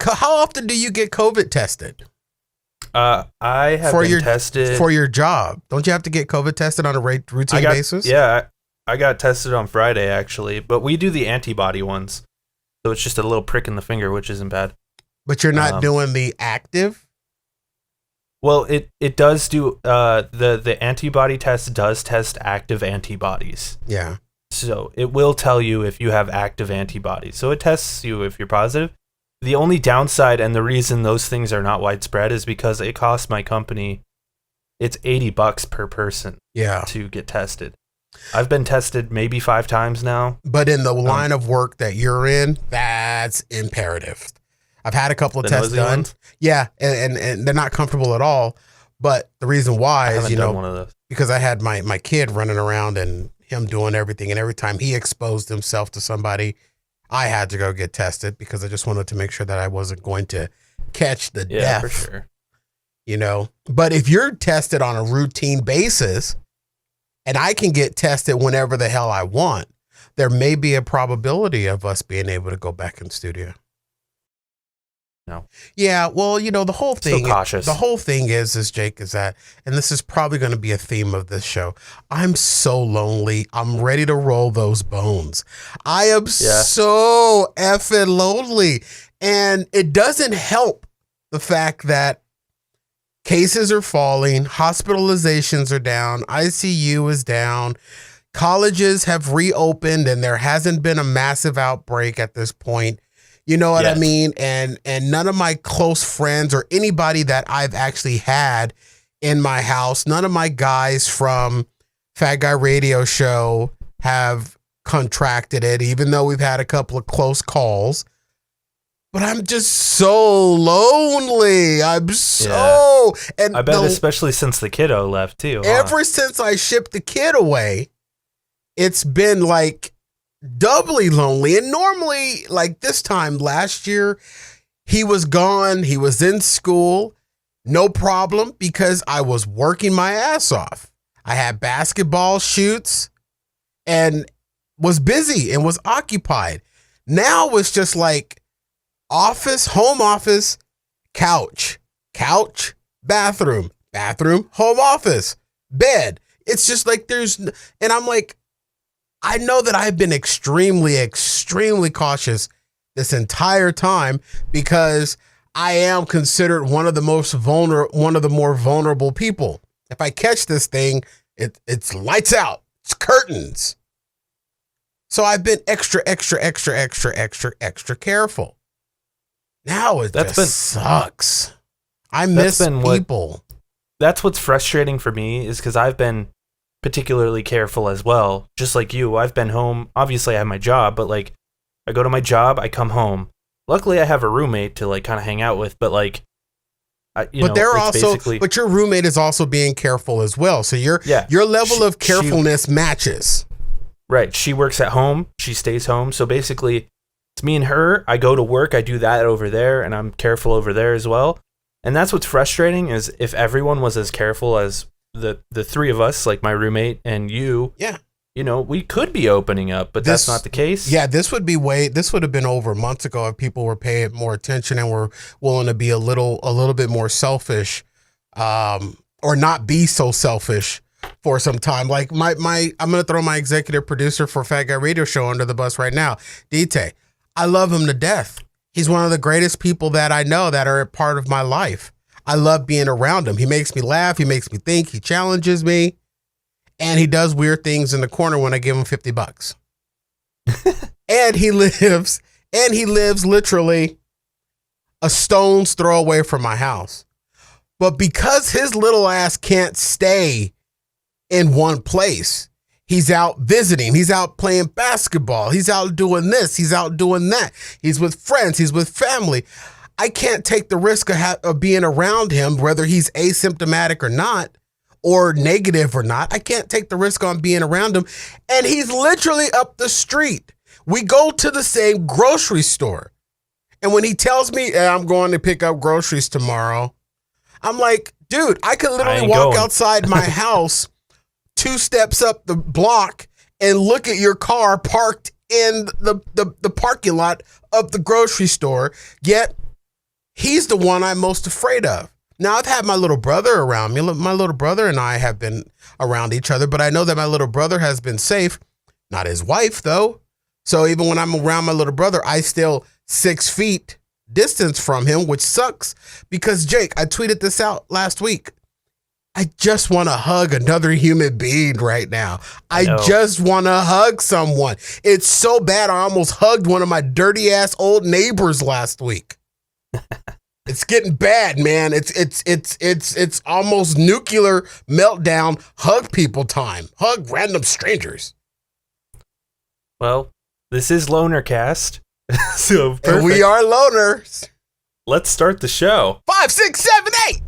How often do you get COVID tested? I have been tested for your job. Don't you have to get COVID tested on a routine basis? Yeah, I got tested on Friday actually, but we do the antibody ones, so it's just a little prick in the finger, which isn't bad. But you're not doing the active. Well, it does do the antibody test does test active antibodies. Yeah. So it will tell you if you have active antibodies. So it tests you if you're positive. The only downside and the reason those things are not widespread is because it costs my company, it's $80 per person to get tested. I've been tested maybe 5 times now. But in the line of work that you're in, that's imperative. I've had a couple of tests done. Ones? Yeah, and they're not comfortable at all. But the reason why is, one of those. Because I had my kid running around and him doing everything, and every time he exposed himself to somebody, I had to go get tested because I just wanted to make sure that I wasn't going to catch the death. Yeah, for sure. But if you're tested on a routine basis and I can get tested whenever the hell I want, there may be a probability of us being able to go back in studio. No. Yeah, well, the whole thing. So cautious. The whole thing is Jake, is that, and this is probably going to be a theme of this show. I'm so lonely. I'm ready to roll those bones. I am so effing lonely, and it doesn't help the fact that cases are falling, hospitalizations are down, ICU is down, colleges have reopened, and there hasn't been a massive outbreak at this point. You know what I mean? And none of my close friends or anybody that I've actually had in my house, none of my guys from Fat Guy Radio Show have contracted it, even though we've had a couple of close calls. But I'm just so lonely. And I bet especially since the kiddo left too. Ever since I shipped the kid away, it's been like doubly lonely. And normally, like this time last year, he was gone. He was in school. No problem, because I was working my ass off. I had basketball shoots and was busy and was occupied. Now it's just like office, home office, couch, bathroom, home office, bed. It's just like and I'm like, I know that I've been extremely, extremely cautious this entire time because I am considered one of the more vulnerable people. If I catch this thing, it's lights out. It's curtains. So I've been extra careful. Now it sucks. I miss people. That's what's frustrating for me, is because I've been particularly careful as well. Just like you, I've been home. Obviously, I have my job, but like, I go to my job, I come home. Luckily, I have a roommate to like kind of hang out with, but like, but your roommate is also being careful as well. So your level of carefulness matches. Right. She works at home. She stays home. So basically, it's me and her. I go to work. I do that over there, and I'm careful over there as well. And that's what's frustrating, is if everyone was as careful as the three of us, like my roommate and you, we could be opening up, but that's not the case. Yeah, this would have been over months ago if people were paying more attention and were willing to be a little bit more selfish, or not be so selfish for some time. Like I'm going to throw my executive producer for Fat Guy Radio Show under the bus right now, Dite. I love him to death. He's one of the greatest people that I know that are a part of my life. I love being around him. He makes me laugh. He makes me think. He challenges me. And he does weird things in the corner when I give him $50. And he lives literally a stone's throw away from my house. But because his little ass can't stay in one place, he's out visiting. He's out playing basketball. He's out doing this. He's out doing that. He's with friends. He's with family. I can't take the risk of being around him, whether he's asymptomatic or not, or negative or not. I can't take the risk on being around him. And he's literally up the street. We go to the same grocery store. And when he tells me I'm going to pick up groceries tomorrow, I'm like, dude, I could literally walk outside my house 2 steps up the block and look at your car parked in the parking lot of the grocery store, yet he's the one I'm most afraid of. Now, I've had my little brother around me. My little brother and I have been around each other, but I know that my little brother has been safe. Not his wife, though. So even when I'm around my little brother, I still 6 feet distance from him, which sucks because, Jake, I tweeted this out last week. I just want to hug another human being right now. I just want to hug someone. It's so bad I almost hugged one of my dirty ass old neighbors last week. It's getting bad, man. It's almost nuclear meltdown. Hug people time. Hug random strangers. Well, this is Lonercast, so perfect. And we are loners. Let's start the show. 5, 6, 7, 8.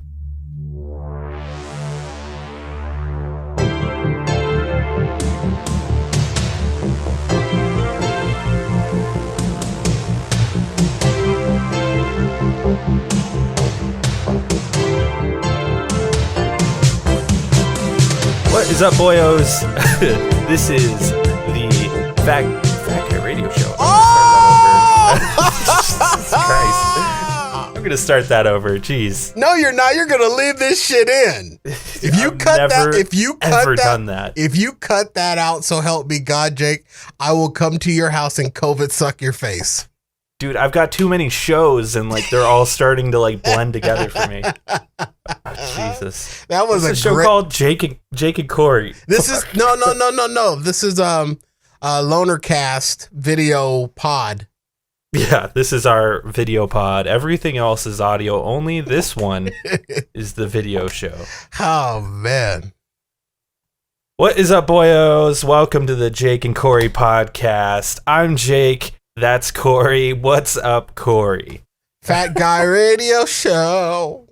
What is up, boyos? This is the Fact Guy Radio Show. Jesus Christ. I'm gonna start that over. Jeez. No, you're not. You're gonna leave this shit in. If you cut that out, so help me God, Jake, I will come to your house and COVID suck your face. Dude, I've got too many shows and like they're all starting to like blend together for me. Jesus. That was a show called Jake and Cory. This is no. This is Lonercast video pod. Yeah, this is our video pod. Everything else is audio only. This one is the video show. Oh man. What is up, boyos? Welcome to the Jake and Cory podcast. I'm Jake. That's Cory. What's up, Cory? Fat Guy Radio Show.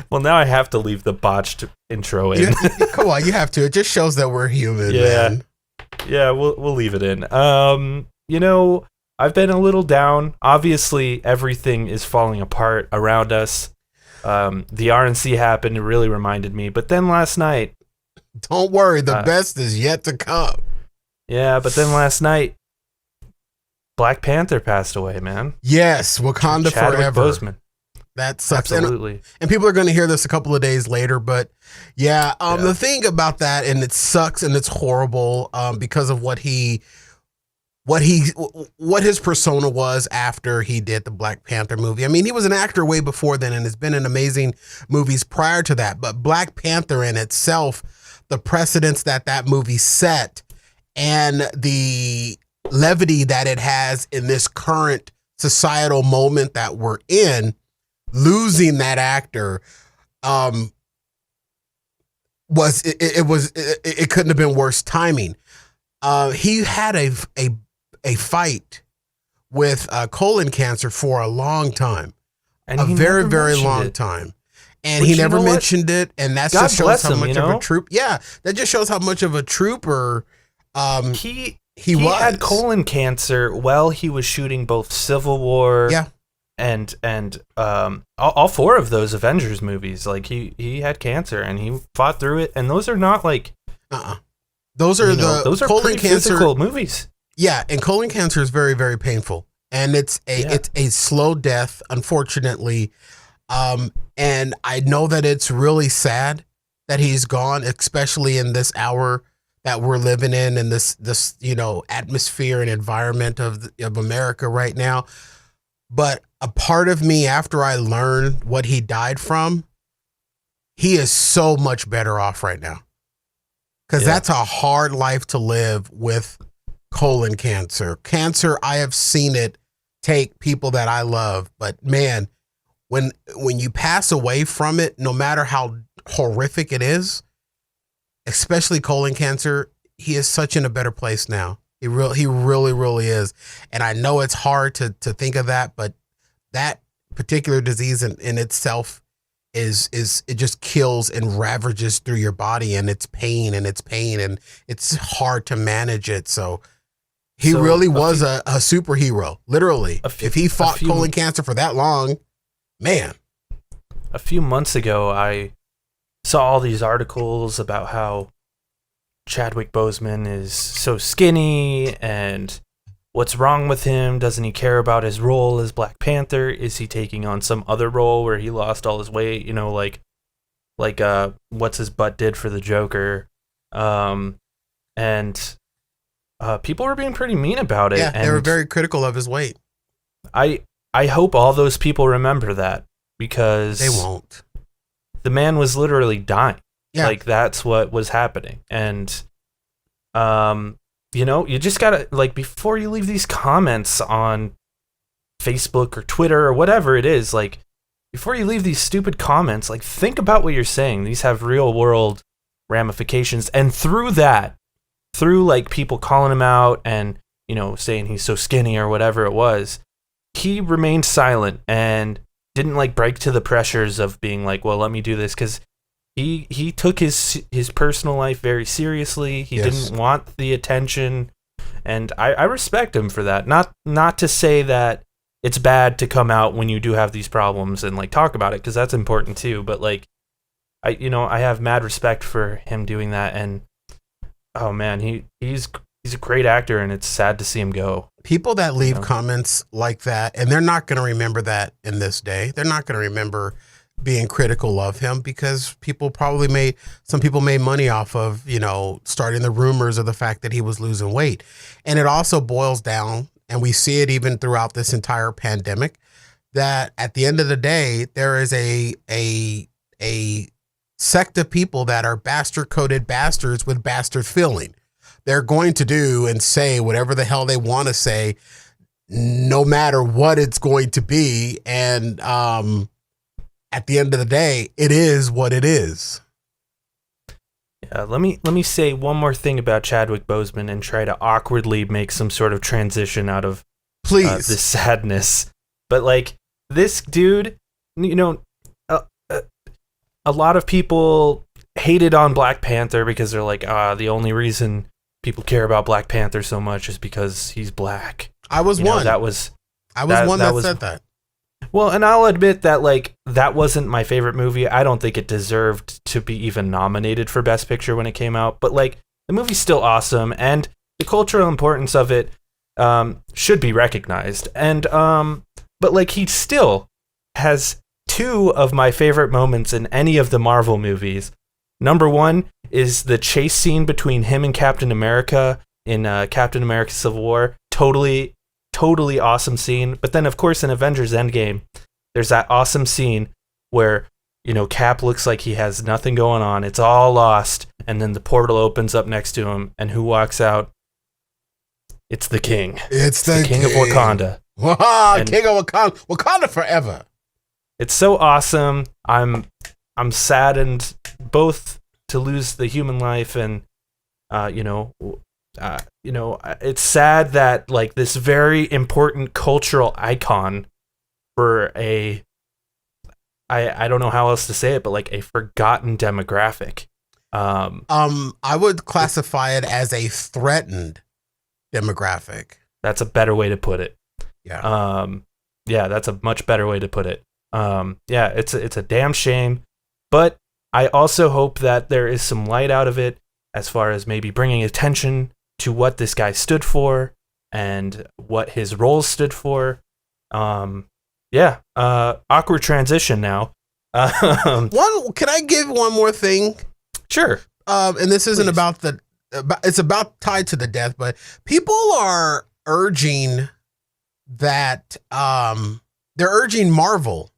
Well, now I have to leave the botched intro in. Come on, you have to. It just shows that we're human, man. Yeah, we'll leave it in. You know, I've been a little down. Obviously, everything is falling apart around us. The RNC happened. It really reminded me. But then last night... Don't worry, the best is yet to come. Yeah, but then last night, Black Panther passed away, man. Yes, Wakanda forever. Boseman. That sucks. Absolutely. And people are going to hear this a couple of days later, but yeah, the thing about that, and it sucks and it's horrible because of what his persona was after he did the Black Panther movie. I mean, he was an actor way before then and has been in amazing movies prior to that, but Black Panther in itself, the precedents that movie set and the levity that it has in this current societal moment that we're in, losing that actor it couldn't have been worse timing. He had a fight with colon cancer for a long time, and a very, very long time. And he never mentioned it. And that just shows how much of a troop. Yeah, that just shows how much of a trooper he was. Had colon cancer while he was shooting both Civil War and all 4 of those Avengers movies. Like he had cancer and he fought through it. And those are not like those are colon cancer physical movies. Yeah, and colon cancer is very, very painful. And it's a slow death, unfortunately. And I know that it's really sad that he's gone, especially in this hour that we're living in this atmosphere and environment of America right now. But a part of me, after I learned what he died from, he is so much better off right now. Because that's a hard life to live with colon cancer. Cancer, I have seen it take people that I love. But man, when you pass away from it, no matter how horrific it is, especially colon cancer, he is such in a better place now. He really, really is. And I know it's hard to think of that, but that particular disease in itself is it just kills and ravages through your body, and it's pain and it's hard to manage it. So he really was a superhero, literally. If he fought colon cancer for that long, man. A few months ago, I saw all these articles about how Chadwick Boseman is so skinny, and what's wrong with him? Doesn't he care about his role as Black Panther? Is he taking on some other role where he lost all his weight? You know, like what's his butt did for the Joker. And people were being pretty mean about it. Yeah, and they were very critical of his weight. I hope all those people remember that, because They won't. the man was literally dying. Yeah. Like, that's what was happening. And, you know, you just gotta, like, before you leave these comments on Facebook or Twitter or whatever it is, like, before you leave these stupid comments, like, think about what you're saying. These have real world ramifications. And through that, through, like, people calling him out and, you know, saying he's so skinny or whatever it was, he remained silent and didn't, like, break to the pressures of being like, well, let me do this, because he took his personal life very seriously. He didn't want the attention, and I respect him for that. Not to say that it's bad to come out when you do have these problems and, like, talk about it, because that's important too. But, like, I have mad respect for him doing that, and oh man, he's a great actor, and it's sad to see him go. People that leave comments like that, and they're not going to remember that in this day. They're not going to remember being critical of him, because some people made money off of, you know, starting the rumors of the fact that he was losing weight. And it also boils down, and we see it even throughout this entire pandemic, that at the end of the day, there is a sect of people that are bastard-coded bastards with bastard feeling. They're going to do and say whatever the hell they want to say, no matter what it's going to be. And at the end of the day, it is what it is. Let me say one more thing about Chadwick Boseman and try to awkwardly make some sort of transition out of this sadness. But, like, this dude, you know, a lot of people hated on Black Panther because they're like, the only reason people care about Black Panther so much is because he's black. I was one that said that. Well, and I'll admit that, like, that wasn't my favorite movie. I don't think it deserved to be even nominated for Best Picture when it came out. But, like, the movie's still awesome, and the cultural importance of it should be recognized. And but, like, he still has two of my favorite moments in any of the Marvel movies. Number one is the chase scene between him and Captain America in Captain America Civil War. Totally awesome scene. But then, of course, in Avengers Endgame, there's that awesome scene where, you know, Cap looks like he has nothing going on. It's all lost. And then the portal opens up next to him. And who walks out? It's the king. It's the king of Wakanda. King of Wakanda. Wakanda forever. It's so awesome. I'm saddened both to lose the human life and, it's sad that, like, this very important cultural icon for I don't know how else to say it, but, like, a forgotten demographic. I would classify it as a threatened demographic. That's a better way to put it. Yeah. Yeah, that's a much better way to put it. Yeah, it's a damn shame, but I also hope that there is some light out of it as far as maybe bringing attention to what this guy stood for and what his roles stood for. Awkward transition now. Can I give one more thing? Sure. And this isn't it's about tied to the death, but people are urging that, they're urging Marvel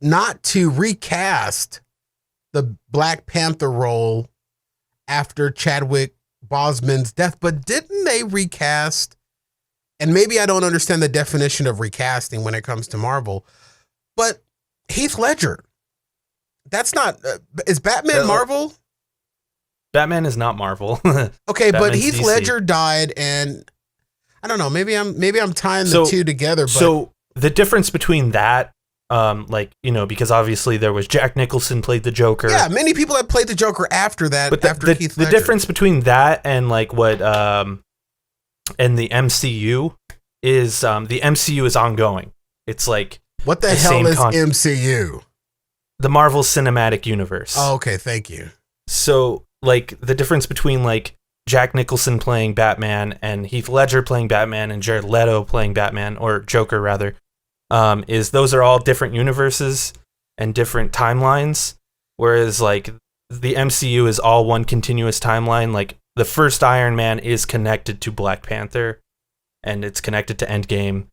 not to recast the Black Panther role after Chadwick Boseman's death. But didn't they recast, and maybe I don't understand the definition of recasting when it comes to Marvel, but Heath Ledger, that's not, is Batman Marvel? Batman is not Marvel. Okay, but Heath DC. Ledger died, and I don't know, maybe I'm tying the two together. But so the difference between that, because obviously there was Jack Nicholson played the Joker. Yeah, many people have played the Joker after that. But after Heath Ledger. The difference between that and, like, what and the MCU is the MCU is ongoing. It's like, what the hell is MCU? The Marvel Cinematic Universe. Oh, okay, thank you. So like the difference between like Jack Nicholson playing Batman and Heath Ledger playing Batman and Jared Leto playing Batman, or Joker rather, is those are all different universes and different timelines. Whereas like the MCU is all one continuous timeline. Like the first Iron Man is connected to Black Panther, and it's connected to Endgame.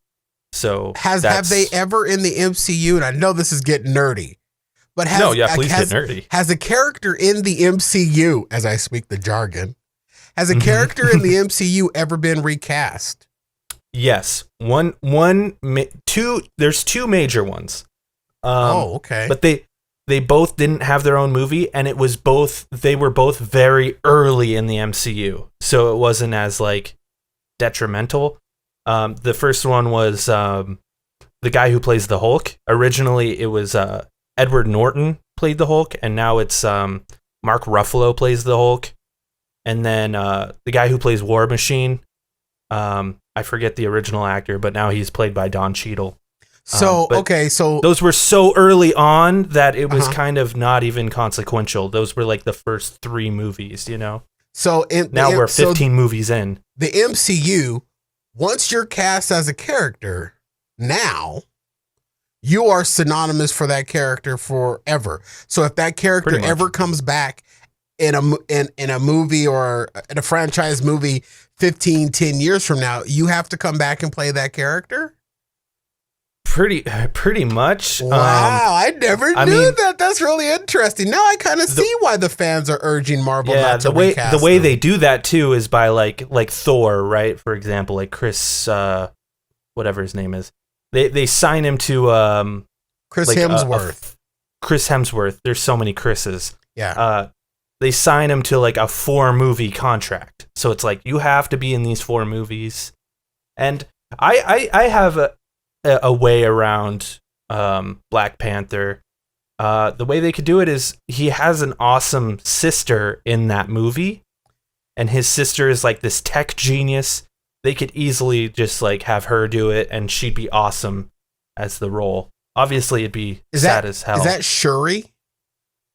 So have they ever in the MCU? And I know this is getting nerdy, but please get nerdy. Has a character in the MCU, as I speak the jargon, has a character in the MCU ever been recast? Yes, two. There's two major ones. Okay. But they both didn't have their own movie, and they were both very early in the MCU, so it wasn't as like detrimental. The first one was the guy who plays the Hulk. Originally, it was Edward Norton played the Hulk, and now it's Mark Ruffalo plays the Hulk. And then the guy who plays War Machine, I forget the original actor, but now he's played by Don Cheadle. So those were so early on that it was kind of not even consequential. Those were like the first 3 movies, you know? So now we're 15 movies in. The MCU, once you're cast as a character, now you are synonymous for that character forever. So if that character ever comes back in a movie or in a franchise movie 10 years from now, you have to come back and play that character? Pretty much. Wow, I never knew that. That's really interesting. Now I kind of see why the fans are urging Marvel not to recast the way them. they do that too is by like Thor, right? For example, like Chris, whatever his name is, they sign him to Chris Hemsworth. Chris Hemsworth. There's so many Chris's. Yeah. They sign him to like a 4-movie contract, so it's like you have to be in these 4 movies. And I have a way around Black Panther. The way they could do it is he has an awesome sister in that movie, and his sister is like this tech genius. They could easily just like have her do it, and she'd be awesome as the role. Obviously, it'd be sad as hell. Is that Shuri?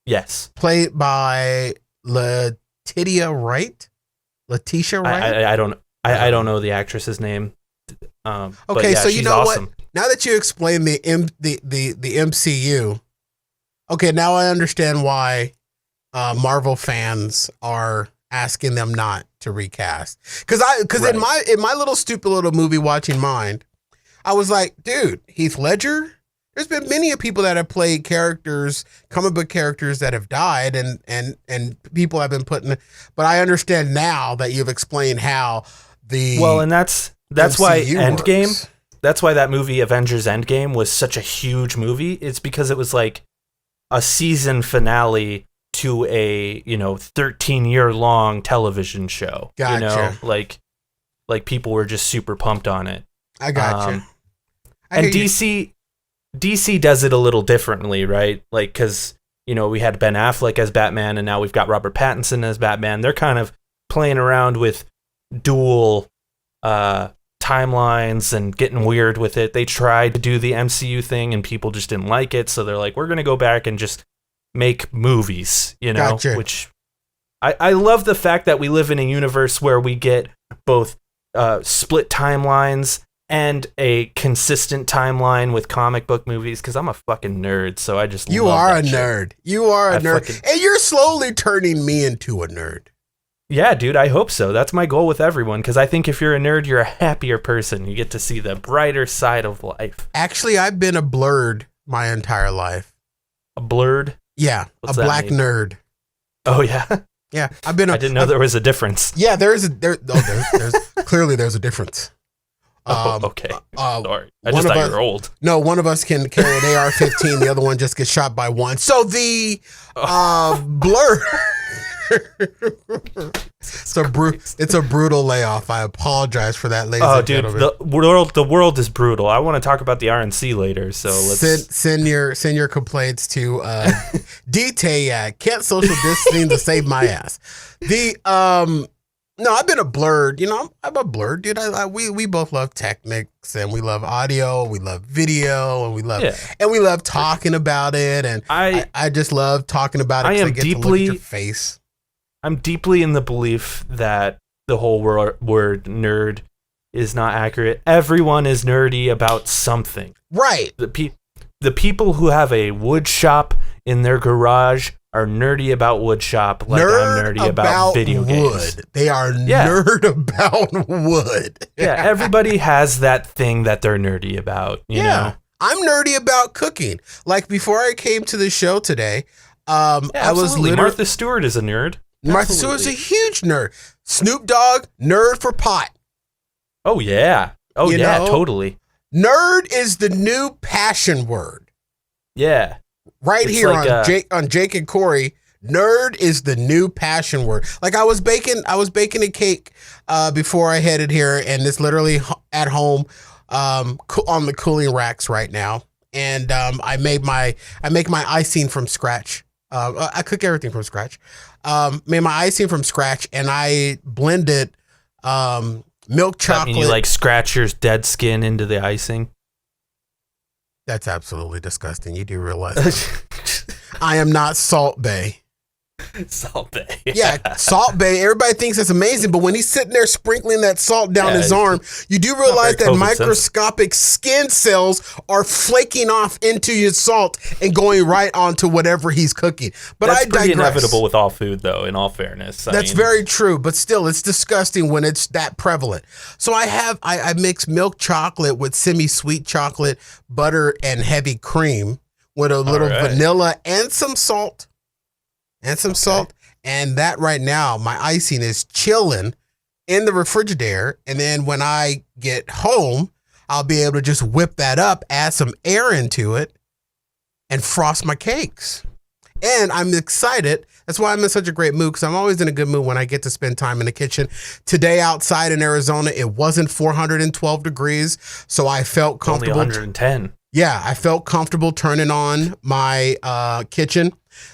Yes. Played by Letitia Wright? I don't know the actress's name. Okay, yeah, so you know awesome. what? Now that you explain the MCU, okay, now I understand why Marvel fans are asking them not to recast. Because in my little stupid little movie watching mind, I was like, dude, Heath Ledger. There's been many people that have played characters, comic book characters that have died, and people have been putting. But I understand now that you've explained how and that's MCU why Endgame. works. That's why that movie Avengers Endgame was such a huge movie. It's because it was like a season finale to a 13-year long television show. Gotcha. Like people were just super pumped on it. I gotcha. And DC does it a little differently, right? Like, because, we had Ben Affleck as Batman, and now we've got Robert Pattinson as Batman. They're kind of playing around with dual timelines and getting weird with it. They tried to do the MCU thing, and people just didn't like it, so they're like, we're going to go back and just make movies, Gotcha. Which I love the fact that we live in a universe where we get both split timelines and a consistent timeline with comic book movies, because I'm a fucking nerd, so I just You love are that a shit. nerd. You are a nerd. And you're slowly turning me into a nerd. Yeah, dude, I hope so. That's my goal with everyone, because I think if you're a nerd, you're a happier person. You get to see the brighter side of life. Actually, I've been a blurred my entire life. A blurred? Yeah, What's a that black mean? nerd. Oh, yeah? Yeah, I didn't know there was a difference. Yeah, there's clearly there's a difference. Okay. Sorry. I just thought you were old. No, one of us can carry an AR-15. The other one just gets shot by one. So the blur. It's a brutal layoff. I apologize for that, ladies and dude, gentlemen. the world is brutal. I want to talk about the RNC later, so let's send your complaints to DTAG. Can't social distancing to save my ass. No, I've been a blurred. I'm a blurred dude. We both love technics, and we love audio, we love video, and we love talking about it. And I just love talking about it. I am get to look at your face. I'm deeply in the belief that the whole word nerd is not accurate. Everyone is nerdy about something. Right. The people who have a wood shop in their garage are nerdy about wood shop like I'm nerdy about video games. They are nerd about wood. Yeah, everybody has that thing that they're nerdy about, you know? I'm nerdy about cooking. Like before I came to the show today, I was literally... Martha Stewart is a nerd. Martha Stewart's a huge nerd. Snoop Dogg, nerd for pot. Oh, yeah. Oh, you know? Totally. Nerd is the new passion word. Yeah. Right it's here like, on Jake and Cory, nerd is the new passion word. Like I was baking a cake before I headed here, and it's literally at home on the cooling racks right now. And I make my icing from scratch. I cook everything from scratch. Made my icing from scratch, and I blended milk chocolate. You like scratch your dead skin into the icing? That's absolutely disgusting. You do realize that. I am not Salt Bae. Salt Bae. Yeah, Salt Bae. Everybody thinks it's amazing, but when he's sitting there sprinkling that salt down his arm, you do realize that microscopic skin cells are flaking off into his salt and going right onto whatever he's cooking. But that's I digress. Pretty inevitable with all food, though. In all fairness, that's very true. But still, it's disgusting when it's that prevalent. So I mix milk chocolate with semi-sweet chocolate, butter, and heavy cream with a little vanilla and some salt. And that right now, my icing is chilling in the refrigerator. And then when I get home, I'll be able to just whip that up, add some air into it, and frost my cakes. And I'm excited. That's why I'm in such a great mood, because I'm always in a good mood when I get to spend time in the kitchen. Today outside in Arizona, it wasn't 412 degrees, so I felt comfortable. Only 110. Yeah, I felt comfortable turning on my kitchen.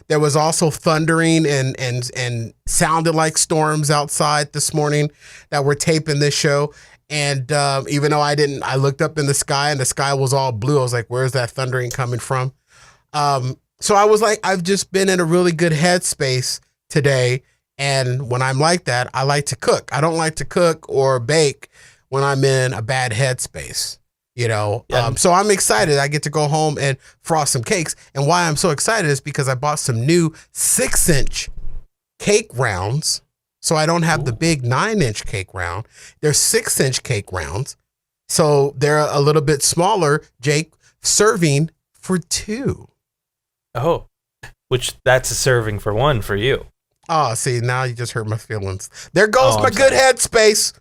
There was also thundering and sounded like storms outside this morning that were taping this show. And even though I looked up in the sky and the sky was all blue. I was like, where's that thundering coming from? So I was like, I've just been in a really good headspace today. And when I'm like that, I like to cook. I don't like to cook or bake when I'm in a bad headspace. You know, so I'm excited. I get to go home and frost some cakes. And why I'm so excited is because I bought some new 6-inch cake rounds. So I don't have the big 9-inch cake round. They're 6-inch cake rounds. So they're a little bit smaller, Jake, serving for 2. Oh, which that's a serving for 1 for you. Oh, see, now you just hurt my feelings. There goes my good headspace.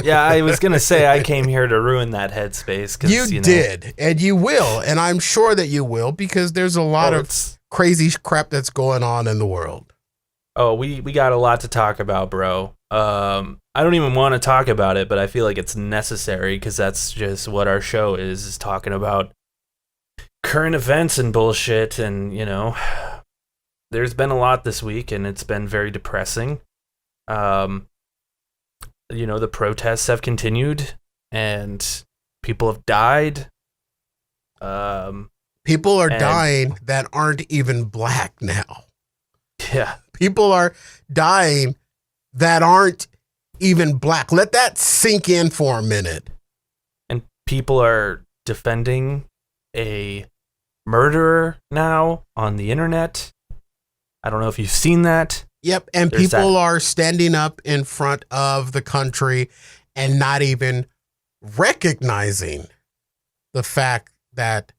Yeah, I was going to say I came here to ruin that headspace. You did, and you will, and I'm sure that you will, because there's a lot of crazy crap that's going on in the world. Oh, we got a lot to talk about, bro. I don't even want to talk about it, but I feel like it's necessary, because that's just what our show is talking about current events and bullshit, and, you know, there's been a lot this week, and it's been very depressing. You know, the protests have continued and people have died. People are dying that aren't even black now. Yeah. People are dying that aren't even black. Let that sink in for a minute. And people are defending a murderer now on the internet. I don't know if you've seen that. Yep, and people are standing up in front of the country and not even recognizing the fact that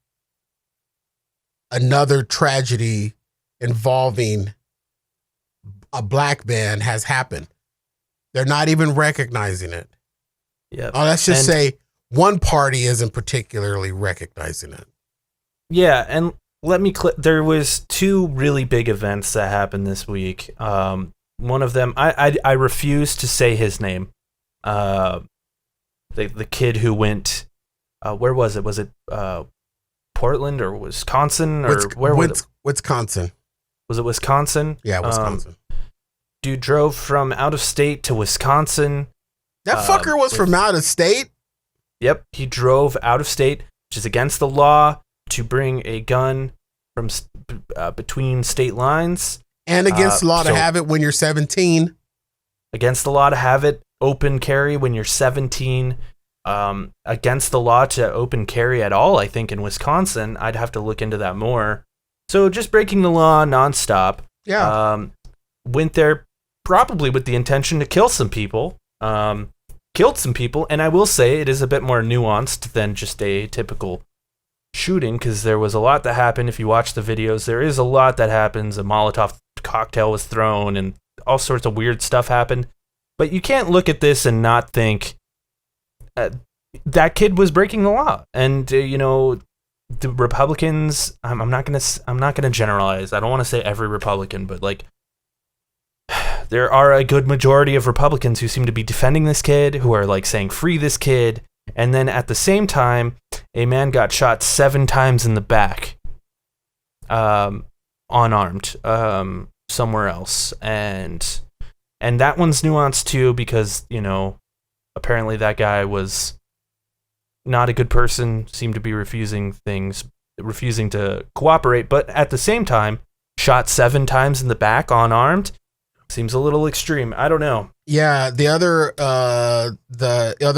another tragedy involving a black man has happened. They're not even recognizing it. Yep. Let's just say one party isn't particularly recognizing it. Yeah, and let me there was 2 really big events that happened this week. One of them, I refuse to say his name. The kid who went, where was it? Was it Portland or Wisconsin or where was it? Wisconsin. Was it Wisconsin? Yeah, Wisconsin. Dude drove from out of state to Wisconsin. That fucker was from out of state? Yep, he drove out of state, which is against the law, to bring a gun from between state lines. And against the law to have it when you're 17. Against the law to have it open carry when you're 17. Against the law to open carry at all, I think, in Wisconsin. I'd have to look into that more. So just breaking the law nonstop. Yeah. Went there probably with the intention to kill some people. Killed some people. And I will say it is a bit more nuanced than just a typical shooting, because there was a lot that happened. If you watch the videos, there is a lot that happens. A Molotov cocktail was thrown and all sorts of weird stuff happened. But you can't look at this and not think that kid was breaking the law. And the Republicans, I'm not gonna generalize. I don't want to say every Republican, but like there are a good majority of Republicans who seem to be defending this kid, who are like saying free this kid. And then at the same time, a man got shot 7 times in the back, unarmed, somewhere else. And that one's nuanced too, because, apparently that guy was not a good person, seemed to be refusing to cooperate, but at the same time, shot 7 times in the back, unarmed. Seems a little extreme. I don't know. Yeah, the other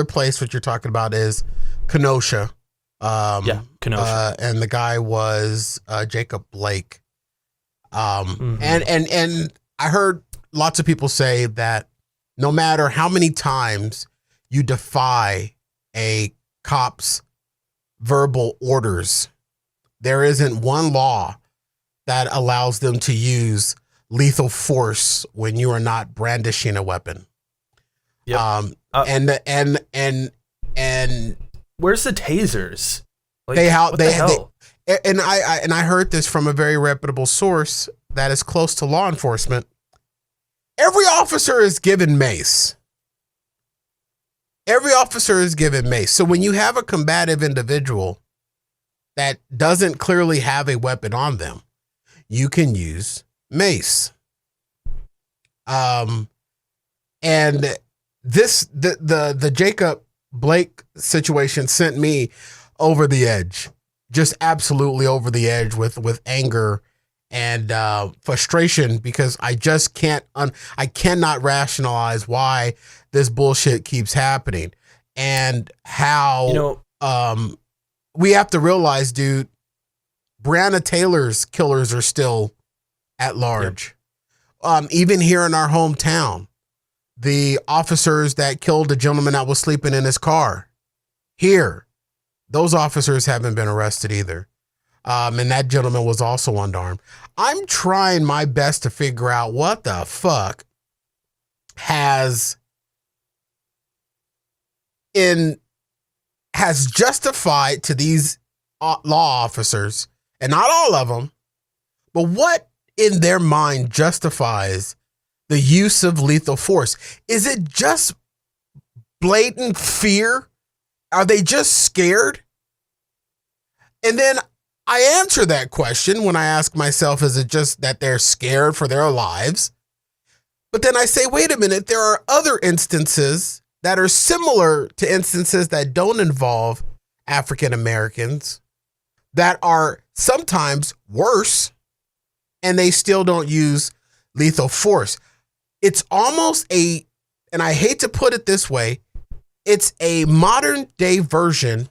place what you're talking about is Kenosha. Kenosha. And the guy was Jacob Blake. And I heard lots of people say that no matter how many times you defy a cop's verbal orders, there isn't one law that allows them to use lethal force when you are not brandishing a weapon. Yep. And where's the tasers? Like, I heard this from a very reputable source that is close to law enforcement. Every officer is given mace. So when you have a combative individual that doesn't clearly have a weapon on them, you can use mace. And the Jacob Blake situation sent me over the edge, just absolutely over the edge with anger and frustration, because I just I cannot rationalize why this bullshit keeps happening, and how we have to realize, dude, Breonna Taylor's killers are still at large. Yep. Even here in our hometown, the officers that killed the gentleman that was sleeping in his car here, those officers haven't been arrested either. And that gentleman was also unarmed. I'm trying my best to figure out what the fuck has justified to these law officers, and not all of them, but what in their mind justifies the use of lethal force? Is it just blatant fear? Are they just scared? And then I answer that question when I ask myself, is it just that they're scared for their lives? But then I say, wait a minute, there are other instances that are similar to instances that don't involve African Americans that are sometimes worse, and they still don't use lethal force. It's almost and I hate to put it this way, it's a modern day version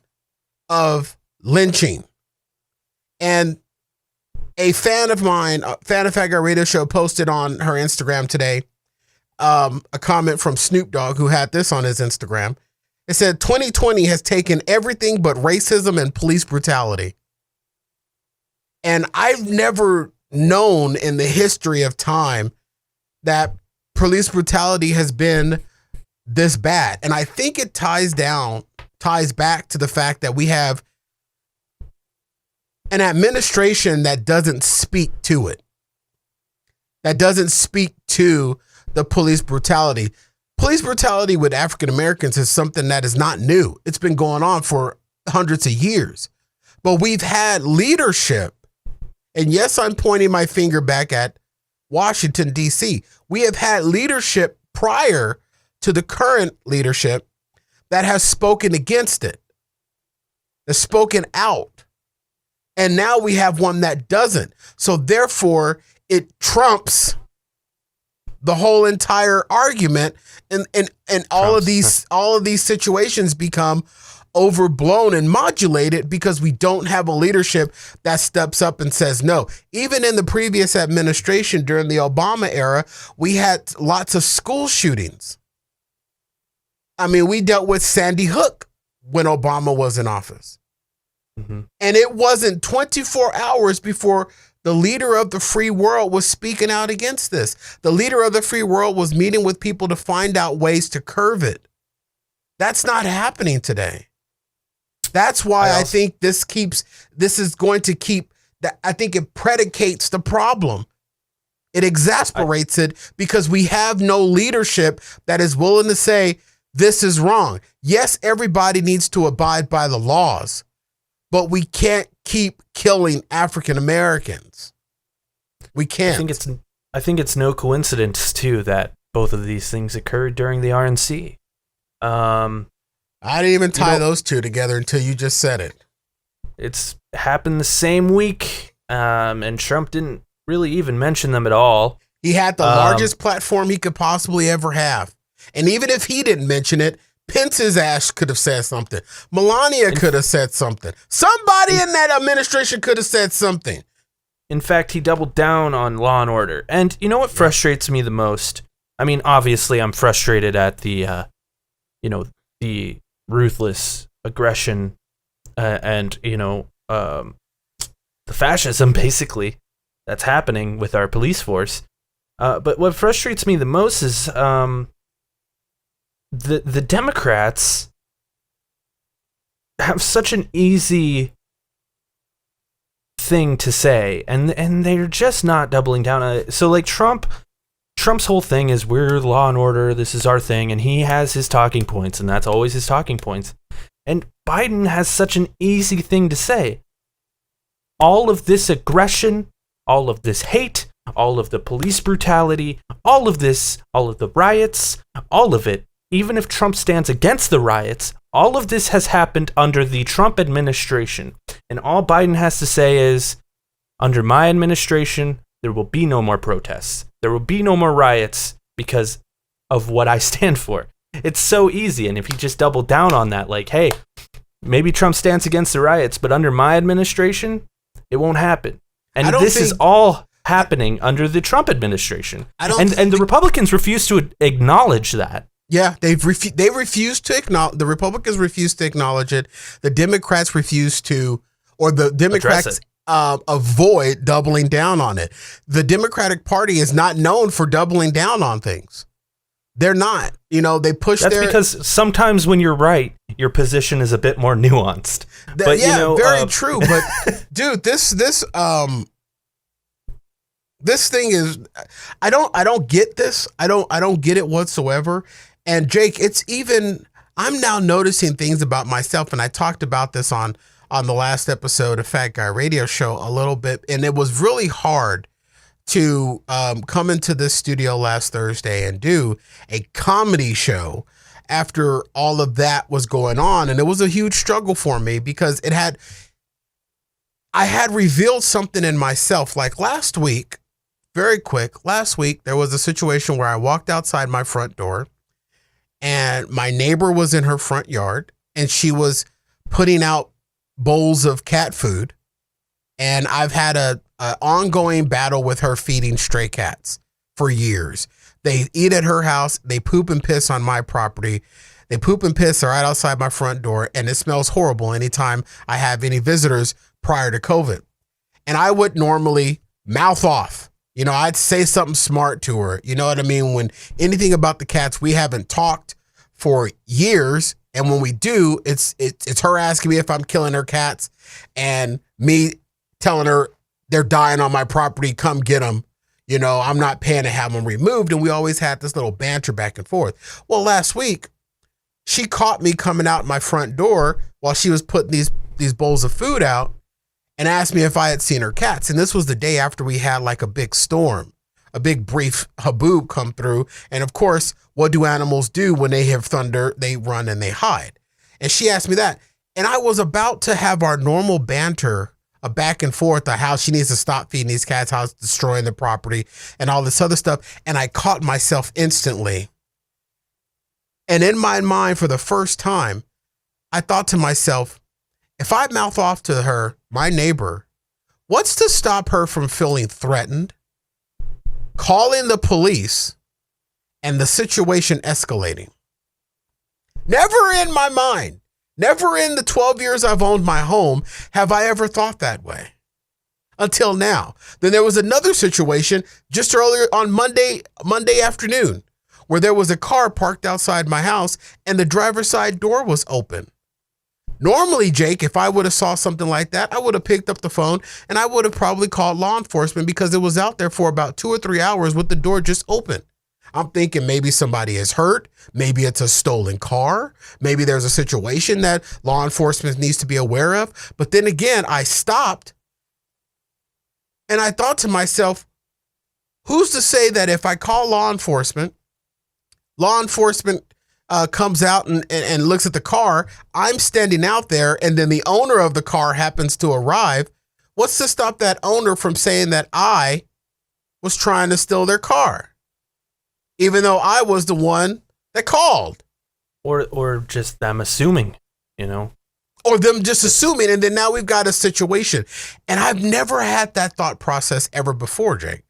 of lynching. And a fan of mine, fan of Fat Guy Radio Show, posted on her Instagram today a comment from Snoop Dogg, who had this on his Instagram. It said, 2020 has taken everything but racism and police brutality. And I've never known in the history of time that police brutality has been this bad. And I think it ties back to the fact that we have an administration that doesn't speak to it, that doesn't speak to the police brutality. Police brutality with African Americans is something that is not new. It's been going on for hundreds of years. But we've had leadership, and yes, I'm pointing my finger back at Washington, D.C. We have had leadership prior to the current leadership that has spoken against it, has spoken out. And now we have one that doesn't. So therefore, it trumps the whole entire argument, and all of these situations become overblown and modulated because we don't have a leadership that steps up and says no. Even in the previous administration during the Obama era, we had lots of school shootings. I mean, we dealt with Sandy Hook when Obama was in office. Mm-hmm. And it wasn't 24 hours before the leader of the free world was speaking out against this. The leader of the free world was meeting with people to find out ways to curb it. That's not happening today. That's why I think this is going to keep that. I think it predicates the problem. It exasperates it because we have no leadership that is willing to say this is wrong. Yes, everybody needs to abide by the laws, but we can't keep killing African Americans. We can't. I think it's no coincidence too that both of these things occurred during the RNC. I didn't even tie those two together until you just said it. It's happened the same week, and Trump didn't really even mention them at all. He had the largest platform he could possibly ever have. And even if he didn't mention it, Pence's ass could have said something. Melania could have said something. Somebody in that administration could have said something. In fact, he doubled down on law and order. And you know what frustrates me the most? I mean, obviously, I'm frustrated at the ruthless aggression and the fascism basically that's happening with our police force. But what frustrates me the most is the Democrats have such an easy thing to say, and they're just not doubling down on it. So like Trump's whole thing is we're law and order, this is our thing, and he has his talking points, and that's always his talking points. And Biden has such an easy thing to say. All of this aggression, all of this hate, all of the police brutality, all of the riots, all of it, even if Trump stands against the riots, all of this has happened under the Trump administration. And all Biden has to say is, under my administration, there will be no more protests. There will be no more riots because of what I stand for. It's so easy. And if he just doubled down on that, like, hey, maybe Trump stands against the riots, but under my administration, it won't happen. And this is all happening under the Trump administration. And the Republicans refuse to acknowledge that. Yeah, they refuse to acknowledge. The Republicans refuse to acknowledge it. The Democrats refuse to, or the Democrats avoid doubling down on it. The Democratic Party is not known for doubling down on things. They're not. They push. That's because sometimes when you're right, your position is a bit more nuanced. But very true. But dude, this thing is, I don't get this. I don't get it whatsoever. And Jake, I'm now noticing things about myself, and I talked about this on the last episode of Fat Guy Radio Show a little bit, and it was really hard to come into this studio last Thursday and do a comedy show after all of that was going on. And it was a huge struggle for me because I had revealed something in myself. Like last week, very quick, there was a situation where I walked outside my front door and my neighbor was in her front yard and she was putting out bowls of cat food. And I've had a ongoing battle with her feeding stray cats for years. They eat at her house. They poop and piss on my property. They poop and piss right outside my front door. And it smells horrible anytime I have any visitors prior to COVID. And I would normally mouth off. I'd say something smart to her. You know what I mean? When anything about the cats, we haven't talked for years. And when we do, it's her asking me if I'm killing her cats and me telling her they're dying on my property. Come get them. I'm not paying to have them removed. And we always had this little banter back and forth. Well, last week, she caught me coming out my front door while she was putting these bowls of food out and asked me if I had seen her cats. And this was the day after we had like a big storm, a big brief haboob come through. And of course, what do animals do when they hear thunder? They run and they hide. And she asked me that. And I was about to have our normal banter a back and forth, a how she needs to stop feeding these cats, how it's destroying the property, and all this other stuff. And I caught myself instantly. And in my mind, for the first time, I thought to myself, if I mouth off to her, my neighbor, what's to stop her from feeling threatened, calling the police, and the situation escalating? Never in my mind, never in the 12 years I've owned my home have I ever thought that way. Until now. Then there was another situation just earlier on Monday afternoon where there was a car parked outside my house and the driver's side door was open. Normally, Jake, if I would have saw something like that, I would have picked up the phone and I would have probably called law enforcement because it was out there for about 2 or 3 hours with the door just open. I'm thinking maybe somebody is hurt. Maybe it's a stolen car. Maybe there's a situation that law enforcement needs to be aware of. But then again, I stopped and I thought to myself, who's to say that if I call law enforcement comes out and looks at the car, I'm standing out there, and then the owner of the car happens to arrive. What's to stop that owner from saying that I was trying to steal their car, even though I was the one that called? Or just them assuming, Or them just assuming, and then now we've got a situation. And I've never had that thought process ever before, Jake.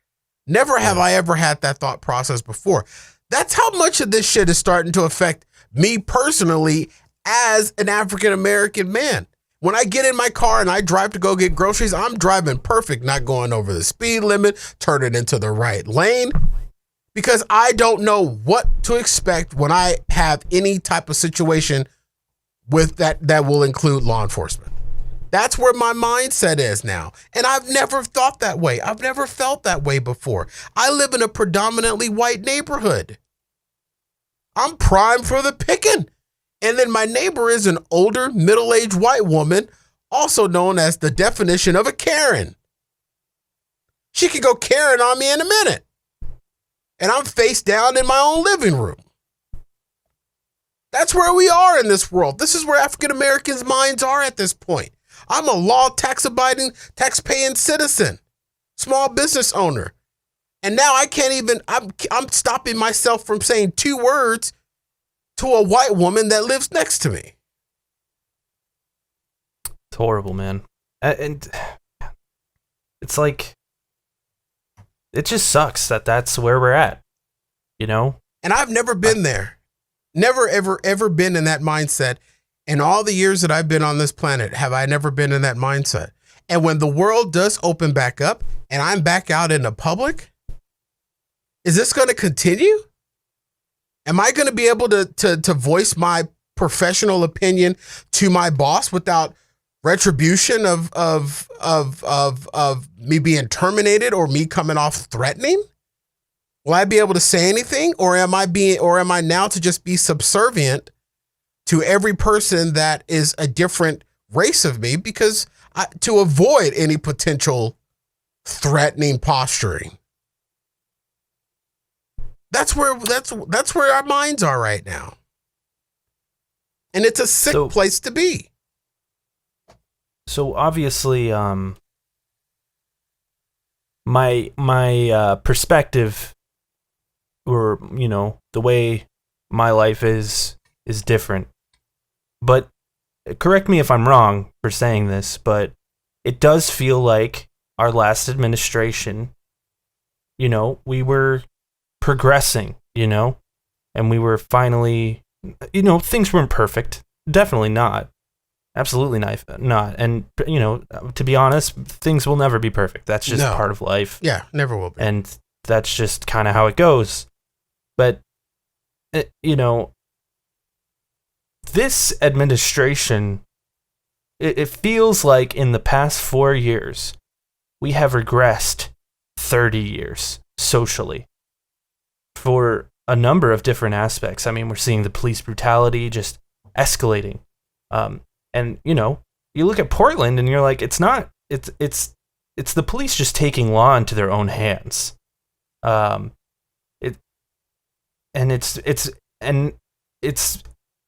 Never have I ever had that thought process before. That's how much of this shit is starting to affect me personally as an African-American man. When I get in my car and I drive to go get groceries, I'm driving perfect, not going over the speed limit, turning into the right lane, because I don't know what to expect when I have any type of situation with that will include law enforcement. That's where my mindset is now. And I've never thought that way. I've never felt that way before. I live in a predominantly white neighborhood. I'm primed for the picking. And then my neighbor is an older, middle-aged white woman, also known as the definition of a Karen. She could go Karen on me in a minute. And I'm face down in my own living room. That's where we are in this world. This is where African Americans' minds are at this point. I'm a law, tax-abiding, tax-paying citizen, small business owner. And now I can't even, I'm stopping myself from saying 2 words to a white woman that lives next to me. It's horrible, man. And it's like, it just sucks that that's where we're at, And I've never been there. Never, ever been in that mindset. In all the years that I've been on this planet, have I never been in that mindset? And when the world does open back up and I'm back out in the public, is this going to continue? Am I going to be able to voice my professional opinion to my boss without retribution of me being terminated or me coming off threatening? Will I be able to say anything, or am I now to just be subservient to every person that is a different race of me, because to avoid any potential threatening posturing? That's where our minds are right now. And it's a sick place to be. So obviously, my perspective, or the way my life is different. But correct me if I'm wrong for saying this, but it does feel like our last administration, we were progressing, and we were finally, things weren't perfect. Definitely not. Absolutely not. And, to be honest, things will never be perfect. That's just part of life. Yeah, never will be. And that's just kind of how it goes. But, this administration, it feels like in the past 4 years, we have regressed 30 years socially for a number of different aspects. I mean, we're seeing the police brutality just escalating. And, you look at Portland and you're like, it's the police just taking law into their own hands.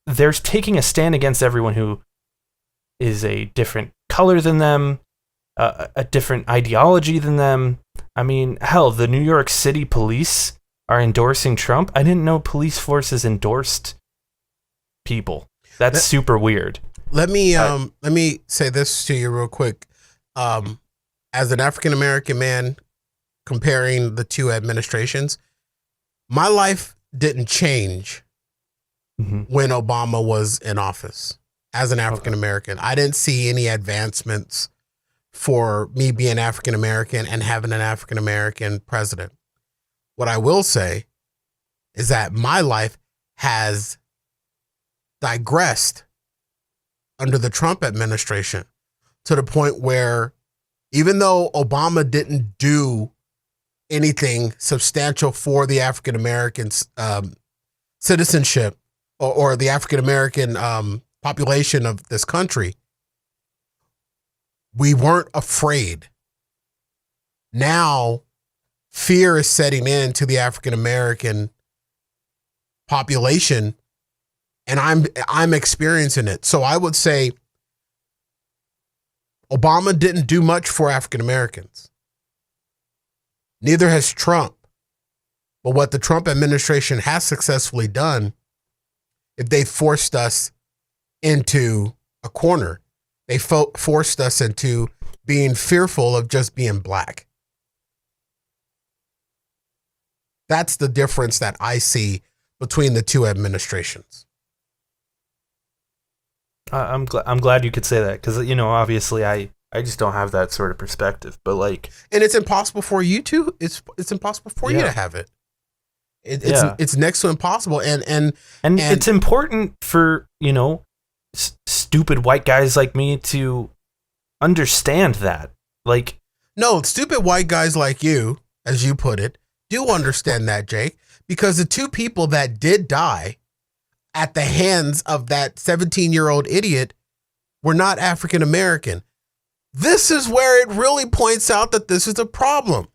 They're taking a stand against everyone who is a different color than them, a different ideology than them. I mean, hell, the New York City police are endorsing Trump. I didn't know police forces endorsed people. That's super weird. Let me say this to you real quick. As an African American man, comparing the two administrations, my life didn't change when Obama was in office. As an African American, I didn't see any advancements for me being African American and having an African American president. What I will say is that my life has digressed under the Trump administration to the point where, even though Obama didn't do anything substantial for the African American citizenship or the African American population of this country, we weren't afraid. Now, fear is setting in to the African American population, and I'm experiencing it. So I would say Obama didn't do much for African Americans. Neither has Trump. But what the Trump administration has successfully done, if they forced us into a corner, they forced us into being fearful of just being black. That's the difference that I see between the two administrations. I'm glad you could say that, because, you know, obviously I just don't have that sort of perspective. But like, and it's impossible for you to. It's impossible for you to have it. It's next to impossible, and it's important for, you know, stupid white guys like me to understand that. Like, no, stupid white guys like you, as you put it, do understand that, Jake, because the two people that did die at the hands of that 17-year-old idiot were not African American. This is where it really points out that this is a problem.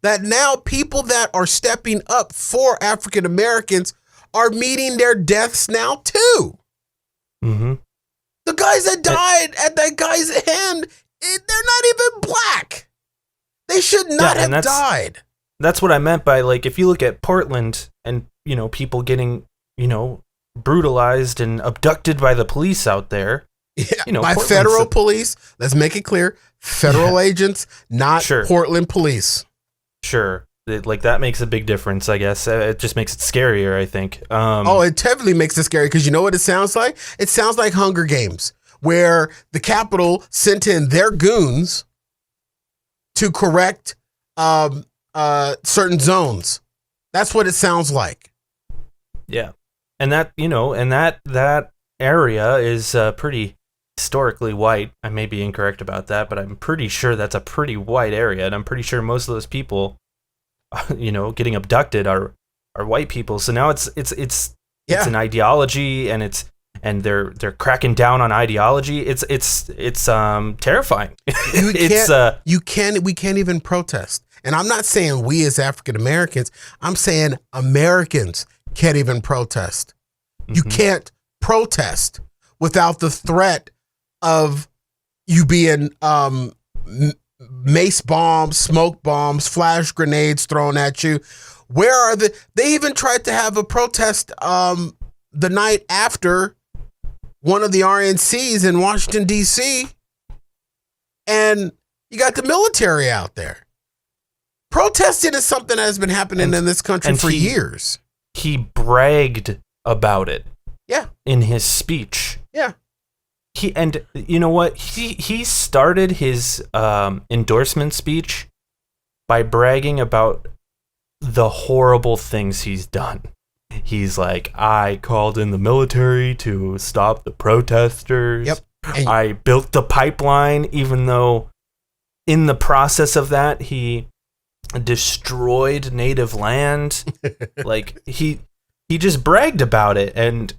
That now people that are stepping up for African Americans are meeting their deaths now too. Mm-hmm. The guys that died at that guy's hand, they're not even black. They should not have died. That's what I meant by, like, if you look at Portland and, you know, people getting, you know, brutalized and abducted by the police out there. Yeah, you know, by federal police. Let's make it clear. Federal agents, not Portland police. Sure. Like, that makes a big difference, I guess. It just makes it scarier, I think. It definitely makes it scary, because you know what it sounds like? It sounds like Hunger Games, where the Capitol sent in their goons to correct certain zones. That's what it sounds like. Yeah. And that, you know, and that area is pretty historically white. I may be incorrect about that, but I'm pretty sure that's a pretty white area, and I'm pretty sure most of those people, you know, getting abducted are white people. So now it's an ideology, and they're cracking down on ideology. It's terrifying. We can't even protest. And I'm not saying we as African Americans, I'm saying Americans can't even protest. Mm-hmm. You can't protest without the threat of you being mace bombs, smoke bombs, flash grenades thrown at you. Where are they even tried to have a protest the night after one of the RNCs in Washington, D.C., and you got the military out there. Protesting is something that has been happening in this country for years. He bragged about it. Yeah. In his speech. Yeah. And you know what? He started his endorsement speech by bragging about the horrible things he's done. He's like, I called in the military to stop the protesters. Yep. I built the pipeline, even though in the process of that, he destroyed native land. Like, he just bragged about it, and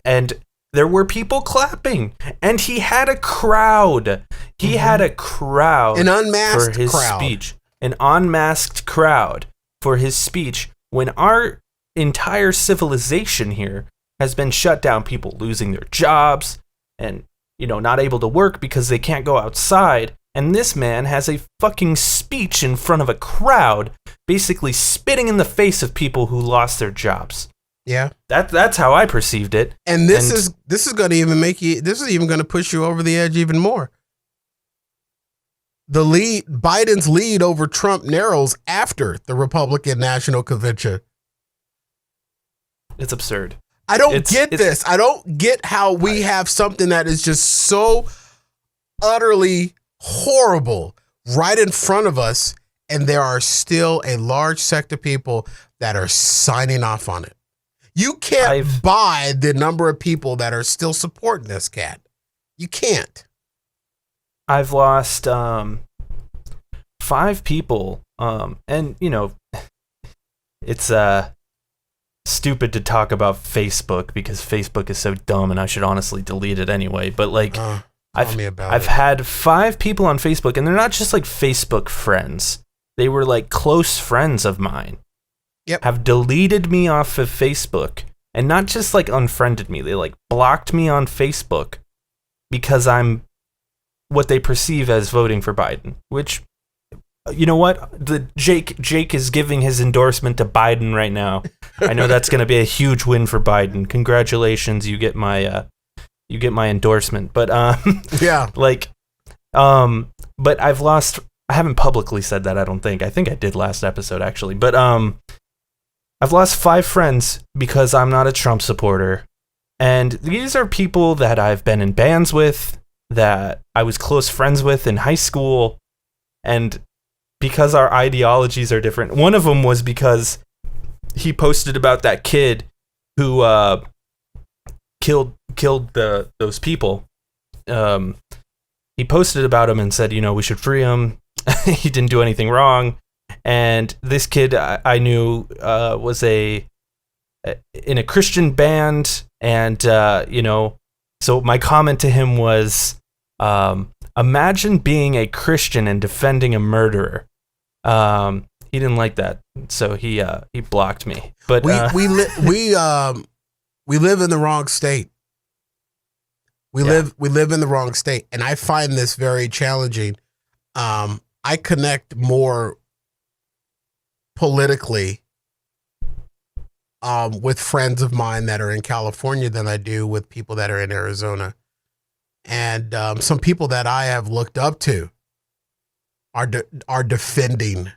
there were people clapping, and he had a crowd. He had a crowd, an unmasked for his crowd. Speech, an unmasked crowd for his speech. When our entire civilization here has been shut down, people losing their jobs and, you know, not able to work because they can't go outside. And this man has a fucking speech in front of a crowd, basically spitting in the face of people who lost their jobs. Yeah. That's how I perceived it. And this is going to even this is even going to push you over the edge even more. Biden's lead over Trump narrows after the Republican National Convention. It's absurd. I don't get this. I don't get how we have something that is just so utterly horrible right in front of us, and there are still a large sect of people that are signing off on it. You can't buy the number of people that are still supporting this cat. You can't. I've lost 5 people, and it's stupid to talk about Facebook because Facebook is so dumb, and I should honestly delete it anyway. But like, I've had 5 people on Facebook, and they're not just like Facebook friends; they were like close friends of mine. Yep. Have deleted me off of Facebook, and not just like unfriended me; they like blocked me on Facebook because I'm what they perceive as voting for Biden. Which, you know what? Jake is giving his endorsement to Biden right now. I know that's going to be a huge win for Biden. Congratulations, you get my endorsement. But yeah, but I've lost. I haven't publicly said that. I don't think. I think I did last episode actually. But I've lost 5 friends because I'm not a Trump supporter, and these are people that I've been in bands with, that I was close friends with in high school, and because our ideologies are different. One of them was because he posted about that kid who killed those people. He posted about him and said, we should free him. He didn't do anything wrong. And this kid I knew was in a Christian band, and so my comment to him was, imagine being a Christian and defending a murderer. He didn't like that, so he blocked me. But we live in the wrong state. We live in the wrong state, and I find this very challenging. I connect more politically with friends of mine that are in California than I do with people that are in Arizona. And some people that I have looked up to are defending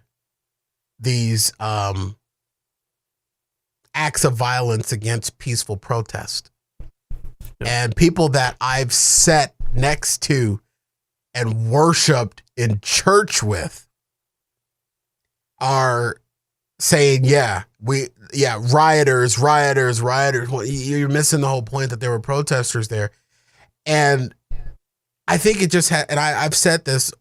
these acts of violence against peaceful protest. And people that I've sat next to and worshiped in church with are saying, rioters. Well, you're missing the whole point that there were protesters there. And I think it just had, and I've said this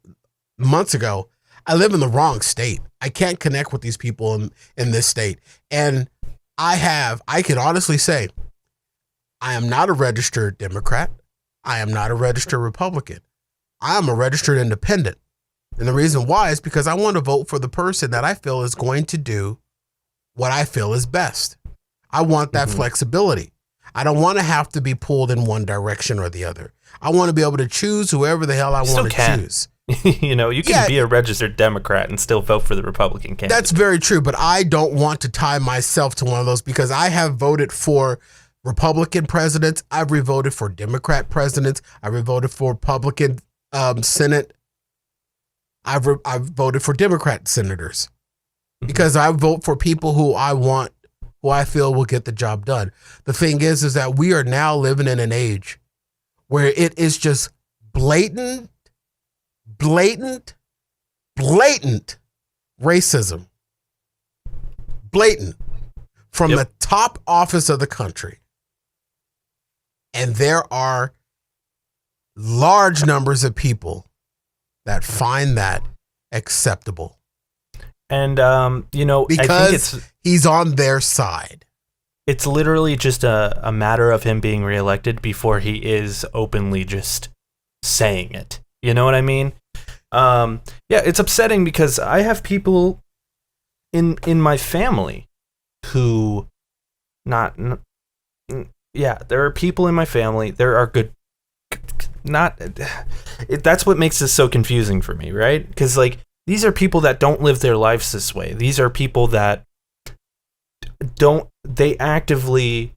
months ago, I live in the wrong state. I can't connect with these people in this state. And I can honestly say, I am not a registered Democrat. I am not a registered Republican. I am a registered independent. And the reason why is because I want to vote for the person that I feel is going to do what I feel is best. I want that flexibility. I don't want to have to be pulled in one direction or the other. I want to be able to choose whoever the hell I want to choose. You can be a registered Democrat and still vote for the Republican candidate. That's very true, but I don't want to tie myself to one of those because I have voted for Republican presidents. I've voted for Democrat presidents. I've voted for Republican Senate. I've voted for Democrat senators because I vote for people who I feel will get the job done. The thing is that we are now living in an age where it is just blatant racism. Blatant. From the top office of the country. And there are large numbers of people that find that acceptable. And, because I think he's on their side. It's literally just a matter of him being reelected before he is openly just saying it. You know what I mean? It's upsetting because I have people in my family who there are people in my family. There are That's what makes this so confusing for me, right? Because like these are people that don't live their lives this way. These are people that they actively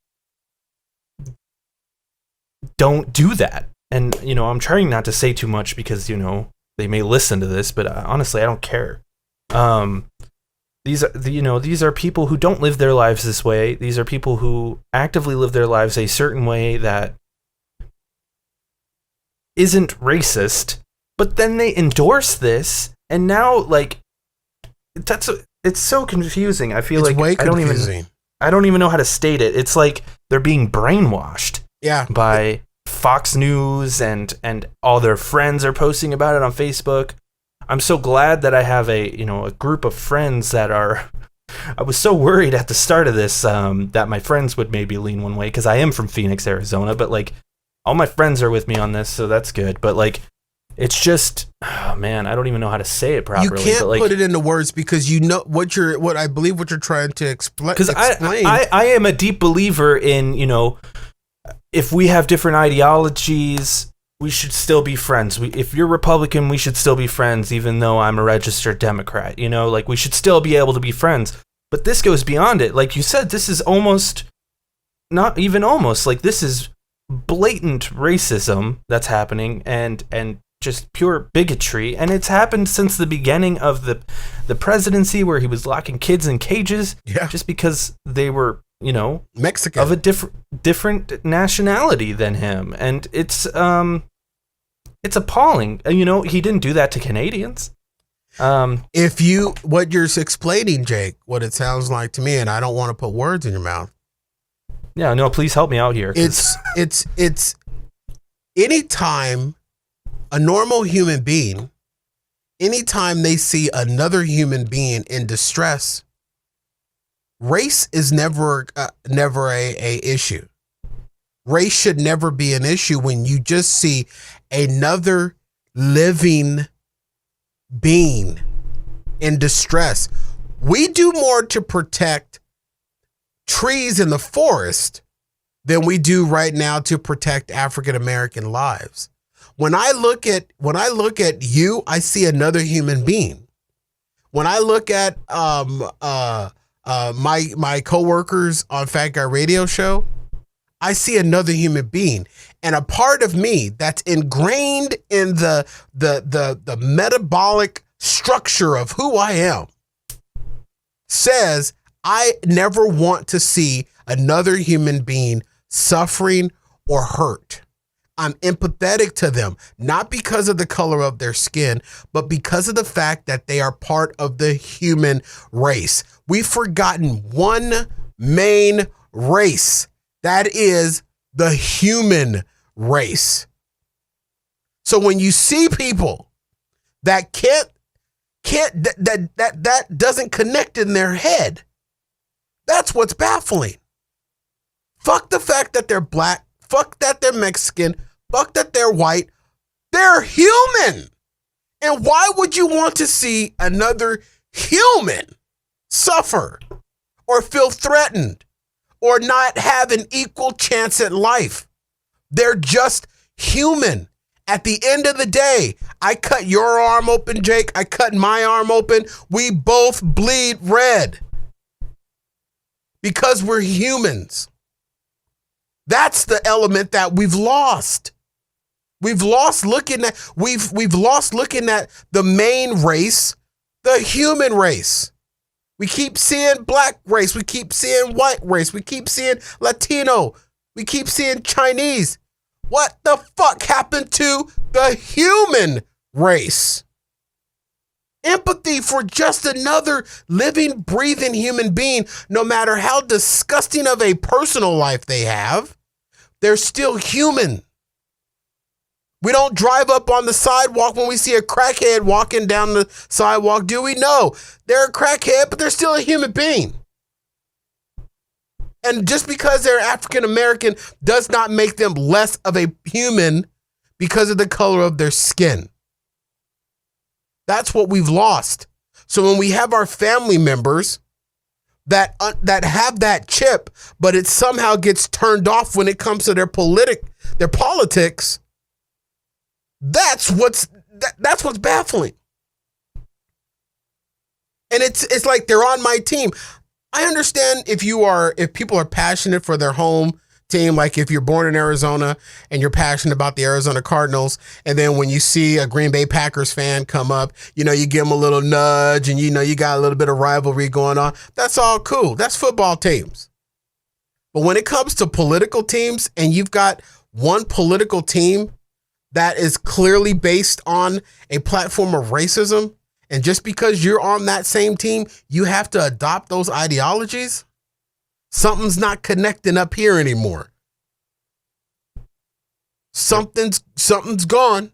don't do that. And I'm trying not to say too much because they may listen to this, but honestly, I don't care. These are people who don't live their lives this way. These are people who actively live their lives a certain way that isn't racist, but then they endorse this, and now like it's so confusing. I feel like I don't even know how to state it. It's like they're being brainwashed. Yeah. By Fox News and all their friends are posting about it on Facebook. I'm so glad that I have a group of friends that are. I was so worried at the start of this that my friends would maybe lean one way because I am from Phoenix, Arizona, but like all my friends are with me on this, so that's good. But like, it's just, oh man, I don't even know how to say it properly. You can't but, like, put it into words because what I believe what you're trying to explain. Because I am a deep believer in if we have different ideologies, we should still be friends. If you're Republican, we should still be friends, even though I'm a registered Democrat. Like we should still be able to be friends. But this goes beyond it. Like you said, this is not even almost, like this is blatant racism that's happening and just pure bigotry. And it's happened since the beginning of the presidency, where he was locking kids in cages just because they were Mexican of a different nationality than him. And it's appalling. He didn't do that to Canadians. What you're explaining, Jake, what it sounds like to me, and I don't want to put words in your mouth. Yeah, no, please help me out here. It's anytime a normal human being, anytime they see another human being in distress, race is never a issue. Race should never be an issue when you just see another living being in distress. We do more to protect trees in the forest than we do right now to protect African American lives. When I look at you, I see another human being. When I look at my coworkers on Fat Guy Radio Show, I see another human being, and a part of me that's ingrained in the metabolic structure of who I am says I never want to see another human being suffering or hurt. I'm empathetic to them, not because of the color of their skin, but because of the fact that they are part of the human race. We've forgotten one main race. That is the human race. So when you see people that that doesn't connect in their head, that's what's baffling. Fuck the fact that they're black. Fuck that they're Mexican. Fuck that they're white. They're human. And why would you want to see another human suffer or feel threatened or not have an equal chance at life? They're just human. At the end of the day, I cut your arm open, Jake. I cut my arm open. We both bleed red because we're humans. That's the element that we've lost. We've lost looking at the main race, the human race. We keep seeing black race, we keep seeing white race, we keep seeing Latino, we keep seeing Chinese. What the fuck happened to the human race? Empathy for just another living, breathing human being, no matter how disgusting of a personal life they have, they're still human. We don't drive up on the sidewalk when we see a crackhead walking down the sidewalk, do we? No, they're a crackhead, but they're still a human being. And just because they're African American does not make them less of a human because of the color of their skin. That's what we've lost. So when we have our family members that have that chip, but it somehow gets turned off when it comes to their politics, That's what's baffling. And it's like they're on my team. I understand if people are passionate for their home team, like if you're born in Arizona and you're passionate about the Arizona Cardinals, and then when you see a Green Bay Packers fan come up, you give them a little nudge and you got a little bit of rivalry going on. That's all cool. That's football teams. But when it comes to political teams and you've got one political team that is clearly based on a platform of racism, and just because you're on that same team, you have to adopt those ideologies, something's not connecting up here anymore. Something's gone.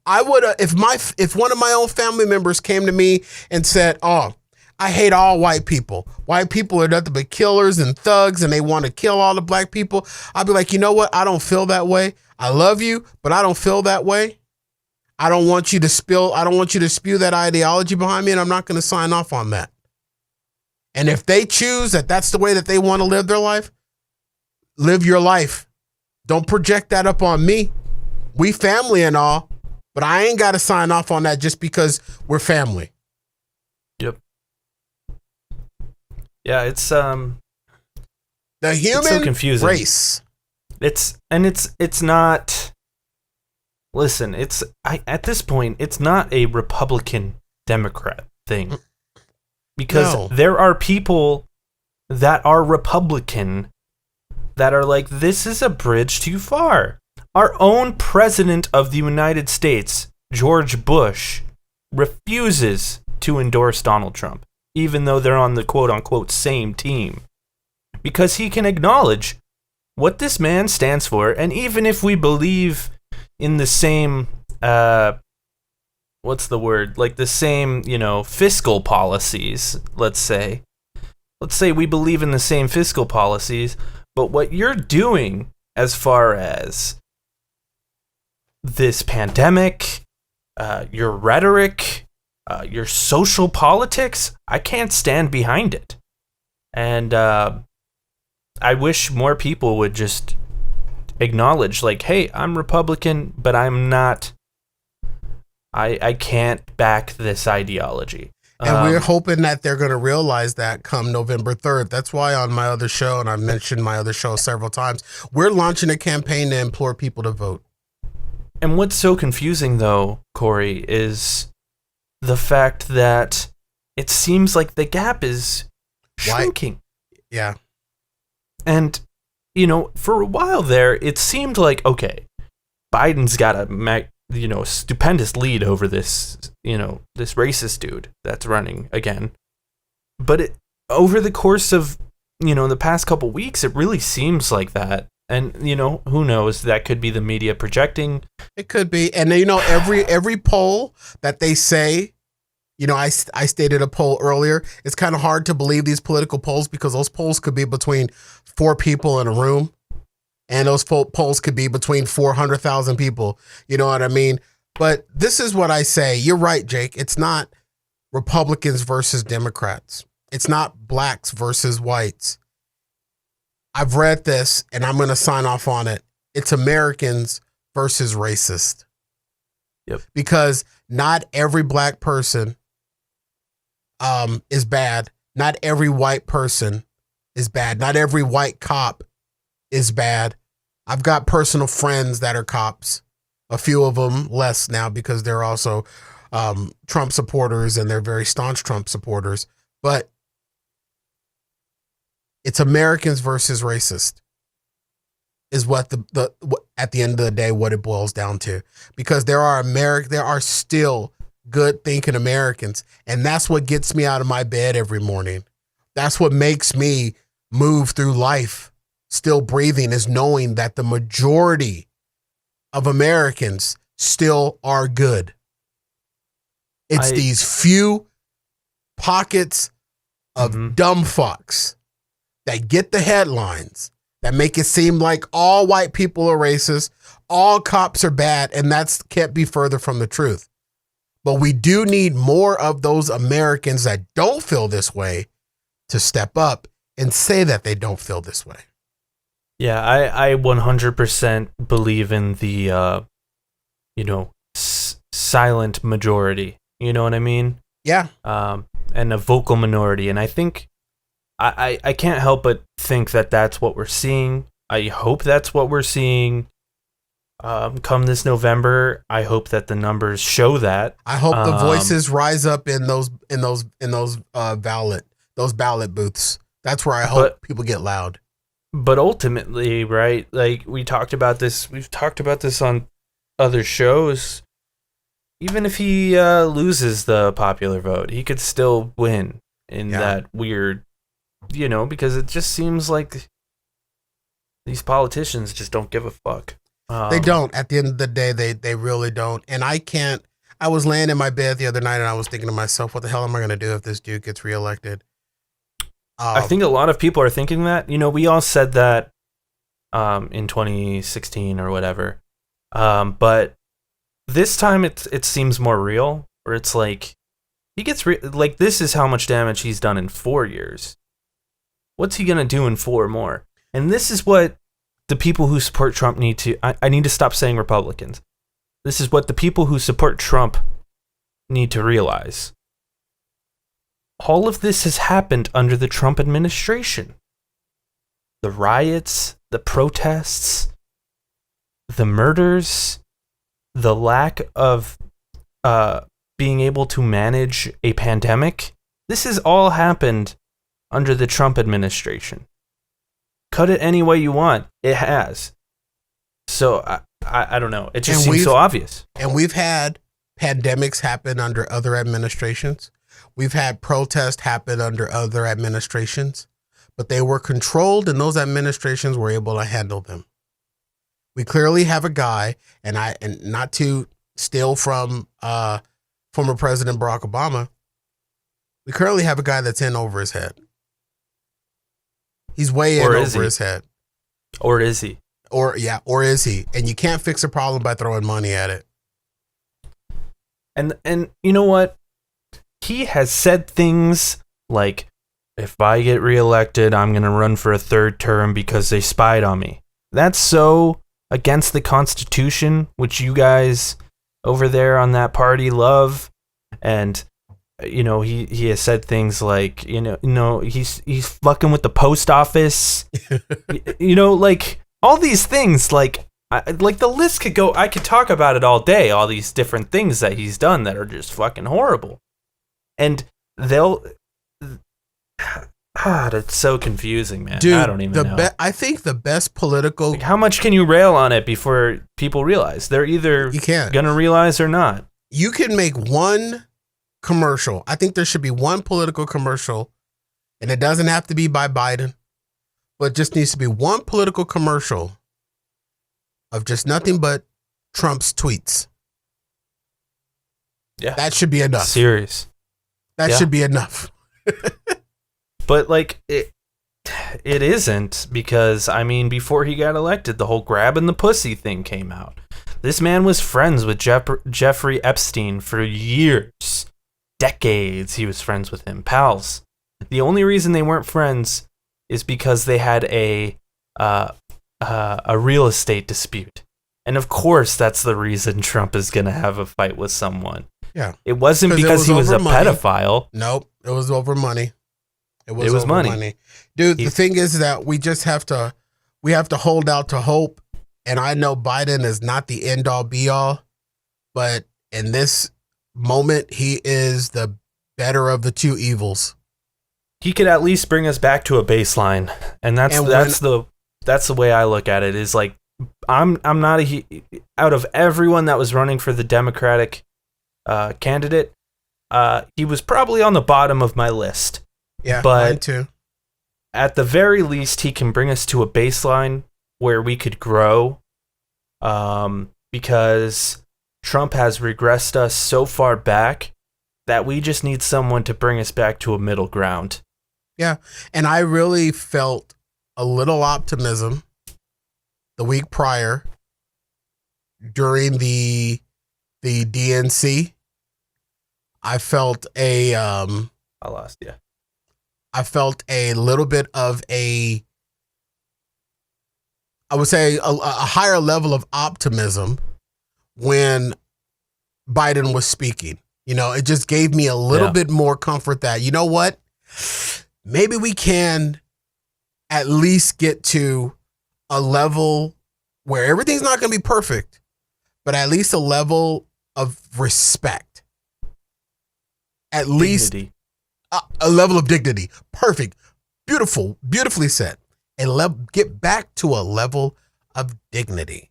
I would if one of my own family members came to me and said, "Oh, I hate all white people. White people are nothing but killers and thugs and they want to kill all the black people." I'd be like, "You know what? I don't feel that way. I love you, but I don't feel that way. I don't want you to spew that ideology behind me, and I'm not going to sign off on that." And if they choose that that's the way that they want to live their life, live your life. Don't project that up on me. We family and all, but I ain't got to sign off on that just because we're family. Yep. Yeah, it's the human it's so confusing. race. It's not. Listen, at this point, it's not a Republican Democrat thing. Because there are people that are Republican that are like, this is a bridge too far. Our own president of the United States, George Bush, refuses to endorse Donald Trump, even though they're on the quote-unquote same team. Because he can acknowledge what this man stands for, and even if we believe in the same... what's the word? Like the same, fiscal policies, let's say. Let's say we believe in the same fiscal policies, but what you're doing as far as this pandemic, your rhetoric, your social politics, I can't stand behind it. And I wish more people would just acknowledge, like, hey, I'm Republican, but I'm not... I can't back this ideology. And we're hoping that they're going to realize that come November 3rd. That's why on my other show, and I've mentioned my other show several times, we're launching a campaign to implore people to vote. And what's so confusing, though, Cory, is the fact that it seems like the gap is shrinking. Yeah. And, for a while there, it seemed like, okay, Biden's got a stupendous lead over this, this racist dude that's running again. But over the course of, the past couple weeks, it really seems like that. And, who knows? That could be the media projecting. It could be. And, every poll that they say, I stated a poll earlier. It's kind of hard to believe these political polls because those polls could be between 4 people in a room. And those polls could be between 400,000 people. You know what I mean? But this is what I say. You're right, Jake. It's not Republicans versus Democrats. It's not blacks versus whites. I've read this, and I'm going to sign off on it. It's Americans versus racist. Yep. Because not every black person is bad. Not every white person is bad. Not every white cop is bad. I've got personal friends that are cops, a few of them less now because they're also Trump supporters and they're very staunch Trump supporters. But it's Americans versus racist is what at the end of the day, what it boils down to, because there are still good thinking Americans. And that's what gets me out of my bed every morning. That's what makes me move through life still breathing, is knowing that the majority of Americans still are good. It's these few pockets of dumb fucks that get the headlines, that make it seem like all white people are racist, all cops are bad, and that can't be further from the truth. But we do need more of those Americans that don't feel this way to step up and say that they don't feel this way. Yeah, I 100% believe in the silent majority. You know what I mean? Yeah. And a vocal minority. And I think I can't help but think that that's what we're seeing. I hope that's what we're seeing. Come this November, I hope that the numbers show that. I hope the voices rise up in those ballot booths. That's where I hope people get loud. But ultimately, right? Like we've talked about this on other shows. Even if he loses the popular vote, he could still win in that weird, because it just seems like these politicians just don't give a fuck. They don't. At the end of the day, they really don't. And I was laying in my bed the other night and I was thinking to myself, what the hell am I going to do if this dude gets reelected? I think a lot of people are thinking that. We all said that in 2016 or whatever. But this time it seems more real, where it's like he gets like this is how much damage he's done in 4 years. What's he gonna do in 4 more? And this is what the people who support Trump need to. I need to stop saying Republicans. This is what the people who support Trump need to realize. All of this has happened under the Trump administration. The riots, the protests, the murders, the lack of being able to manage a pandemic. This has all happened under the Trump administration. Cut it any way you want. It has. So I don't know. It just seems so obvious. And we've had pandemics happen under other administrations. We've had protests happen under other administrations, but they were controlled and those administrations were able to handle them. We clearly have a guy, and not to steal from former President Barack Obama, we currently have a guy that's in over his head. He's way in over his head. Or is he? Or is he? And you can't fix a problem by throwing money at it. And you know what? He has said things like, if I get reelected, I'm going to run for a 3rd term because they spied on me. That's so against the Constitution, which you guys over there on that party love. And, he has said things like, he's fucking with the post office. Like all these things, like the list could go, I could talk about it all day, all these different things that he's done that are just fucking horrible. And it's so confusing, man. Dude, I don't even know. I think the best political... Like, how much can you rail on it before people realize? They're either going to realize or not. You can make one commercial. I think there should be one political commercial, and it doesn't have to be by Biden, but just needs to be one political commercial of just nothing but Trump's tweets. Yeah. That should be enough. Serious. That should be enough. But like it isn't, because before he got elected, the whole grabbing the pussy thing came out. This man was friends with Jeffrey Epstein for years, decades. He was friends with him, pals. The only reason they weren't friends is because they had a real estate dispute, and of course that's the reason Trump is gonna have a fight with someone. Yeah, it wasn't because he was a pedophile. Nope, it was over money. It was money. Dude, the thing is that we have to hold out to hope. And I know Biden is not the end all be all, but in this moment, he is the better of the two evils. He could at least bring us back to a baseline. And that's the way I look at it, is like, I'm not out of everyone that was running for the Democratic candidate, he was probably on the bottom of my list. Yeah, but mine too. At the very least, he can bring us to a baseline where we could grow, because Trump has regressed us so far back that we just need someone to bring us back to a middle ground. Yeah, and I really felt a little optimism the week prior during the DNC. I felt I lost you. I felt a little bit of I would say a higher level of optimism when Biden was speaking. You know, it just gave me a little bit more comfort that, you know what, maybe we can at least get to a level where everything's not going to be perfect, but at least a level of respect. At least a level of dignity. Perfect. Beautiful. Beautifully said. And get back to a level of dignity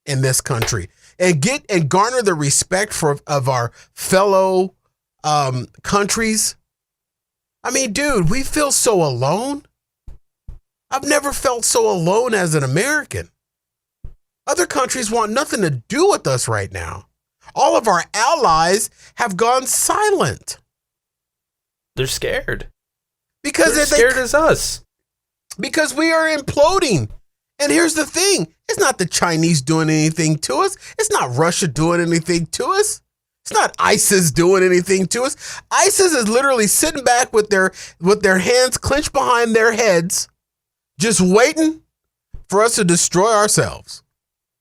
in this country and garner the respect of our fellow countries. I mean, dude, we feel so alone. I've never felt so alone as an American. Other countries want nothing to do with us right now. All of our allies have gone silent. They're scared. Because they're scared as us. Because we are imploding. And here's the thing. It's not the Chinese doing anything to us. It's not Russia doing anything to us. It's not ISIS doing anything to us. ISIS is literally sitting back with their hands clenched behind their heads, just waiting for us to destroy ourselves.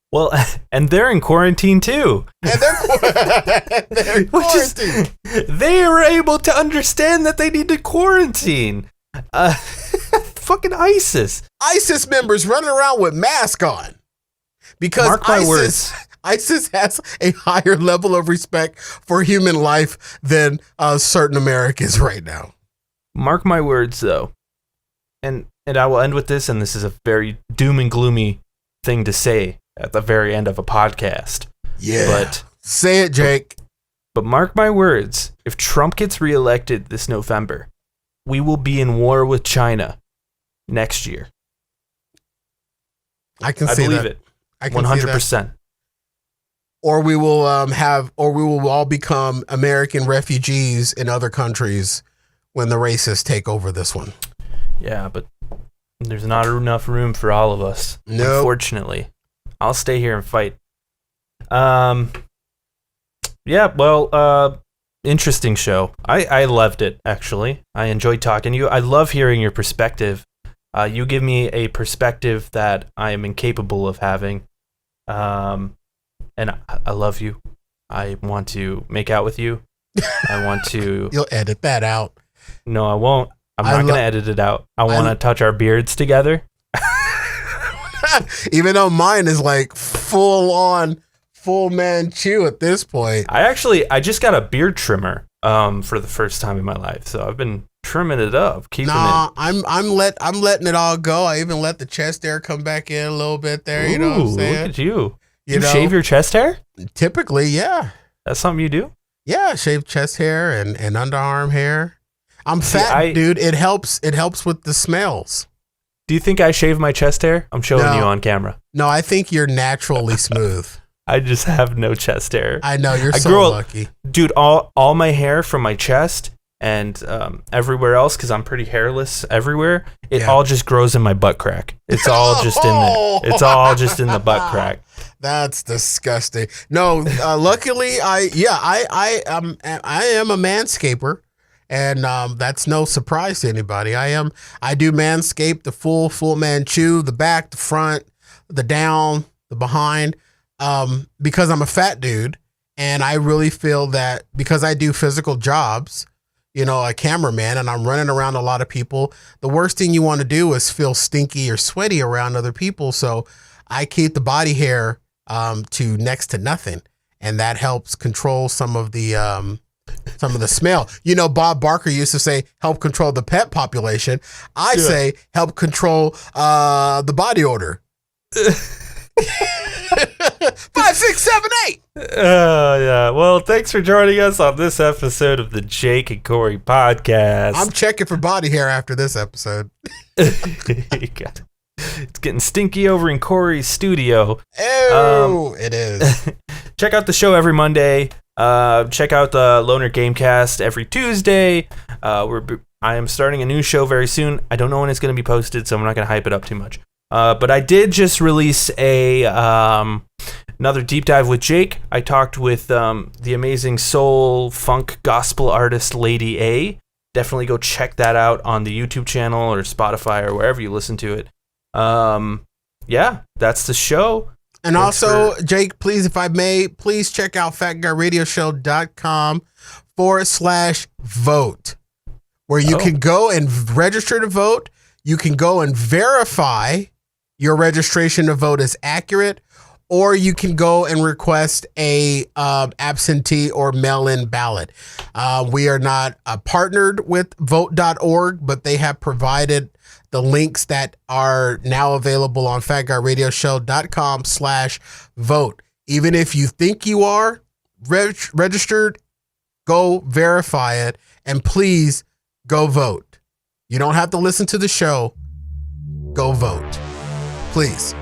Well, and they're in quarantine too. And they're in quarantine. They were able to understand that they need to quarantine. Fucking ISIS. ISIS members running around with masks on. Because Mark my words. ISIS has a higher level of respect for human life than certain Americans right now. Mark my words, though. And I will end with this, and this is a very doom and gloomy thing to say at the very end of a podcast. Yeah. But say it, Jake. But mark my words, if Trump gets reelected this November, we will be in war with China next year. I believe it. I can 100%. Or we will all become American refugees in other countries when the racists take over this one. Yeah, but there's not enough room for all of us. Nope. Unfortunately. I'll stay here and fight. Yeah, well, interesting show. I loved it, actually. I enjoyed talking to you. I love hearing your perspective. You give me a perspective that I am incapable of having. And I love you. I want to make out with you. I want to... You'll edit that out. No, I won't. I'm not going to edit it out. I want to touch our beards together. Even though mine is like full Manchu at this point. I just got a beard trimmer for the first time in my life. So I've been trimming it up, I'm letting it all go. I even let the chest hair come back in a little bit there. You know what I'm saying? Look at you. You shave your chest hair? Typically, yeah. That's something you do? Yeah, shave chest hair and underarm hair. I'm fat, dude. It helps with the smells. Do you think I shave my chest hair? I'm showing you on camera. No, I think you're naturally smooth. I just have no chest hair. I know, you're so lucky. Dude, all my hair from my chest and everywhere else, because I'm pretty hairless everywhere, it all just grows in my butt crack. It's all just in there. It's all just in the butt crack. That's disgusting. No, luckily, I am a manscaper. And that's no surprise to anybody. I do manscape, the full Manchu, the back, the front, the down, the behind, because I'm a fat dude. And I really feel that because I do physical jobs, you know, a cameraman, and I'm running around a lot of people, the worst thing you want to do is feel stinky or sweaty around other people. So I keep the body hair to next to nothing. And that helps control some of the smell. You know, Bob Barker used to say, help control the pet population. I say, help control the body odor. 5, 6, 7, 8. Yeah. Well, thanks for joining us on this episode of the Jake and Cory podcast. I'm checking for body hair after this episode. It's getting stinky over in Cory's studio. Oh, it is. Check out the show every Monday. Check out the Loner Gamecast every Tuesday. I am starting a new show very soon. I don't know when it's going to be posted, so I'm not going to hype it up too much. But I did just release another deep dive with Jake. I talked with the amazing soul funk gospel artist Lady A. Definitely go check that out on the YouTube channel or Spotify or wherever you listen to it. Yeah, that's the show. And Thanks also, Jake, please, if I may, please check out fatguyradioshow.com/vote, where you can go and register to vote. You can go and verify your registration to vote is accurate, or you can go and request a absentee or mail-in ballot. We are not partnered with vote.org, but they have provided the links that are now available on fatguyradioshow.com/vote. Even if you think you are registered, go verify it, and please go vote. You don't have to listen to the show. Go vote, please.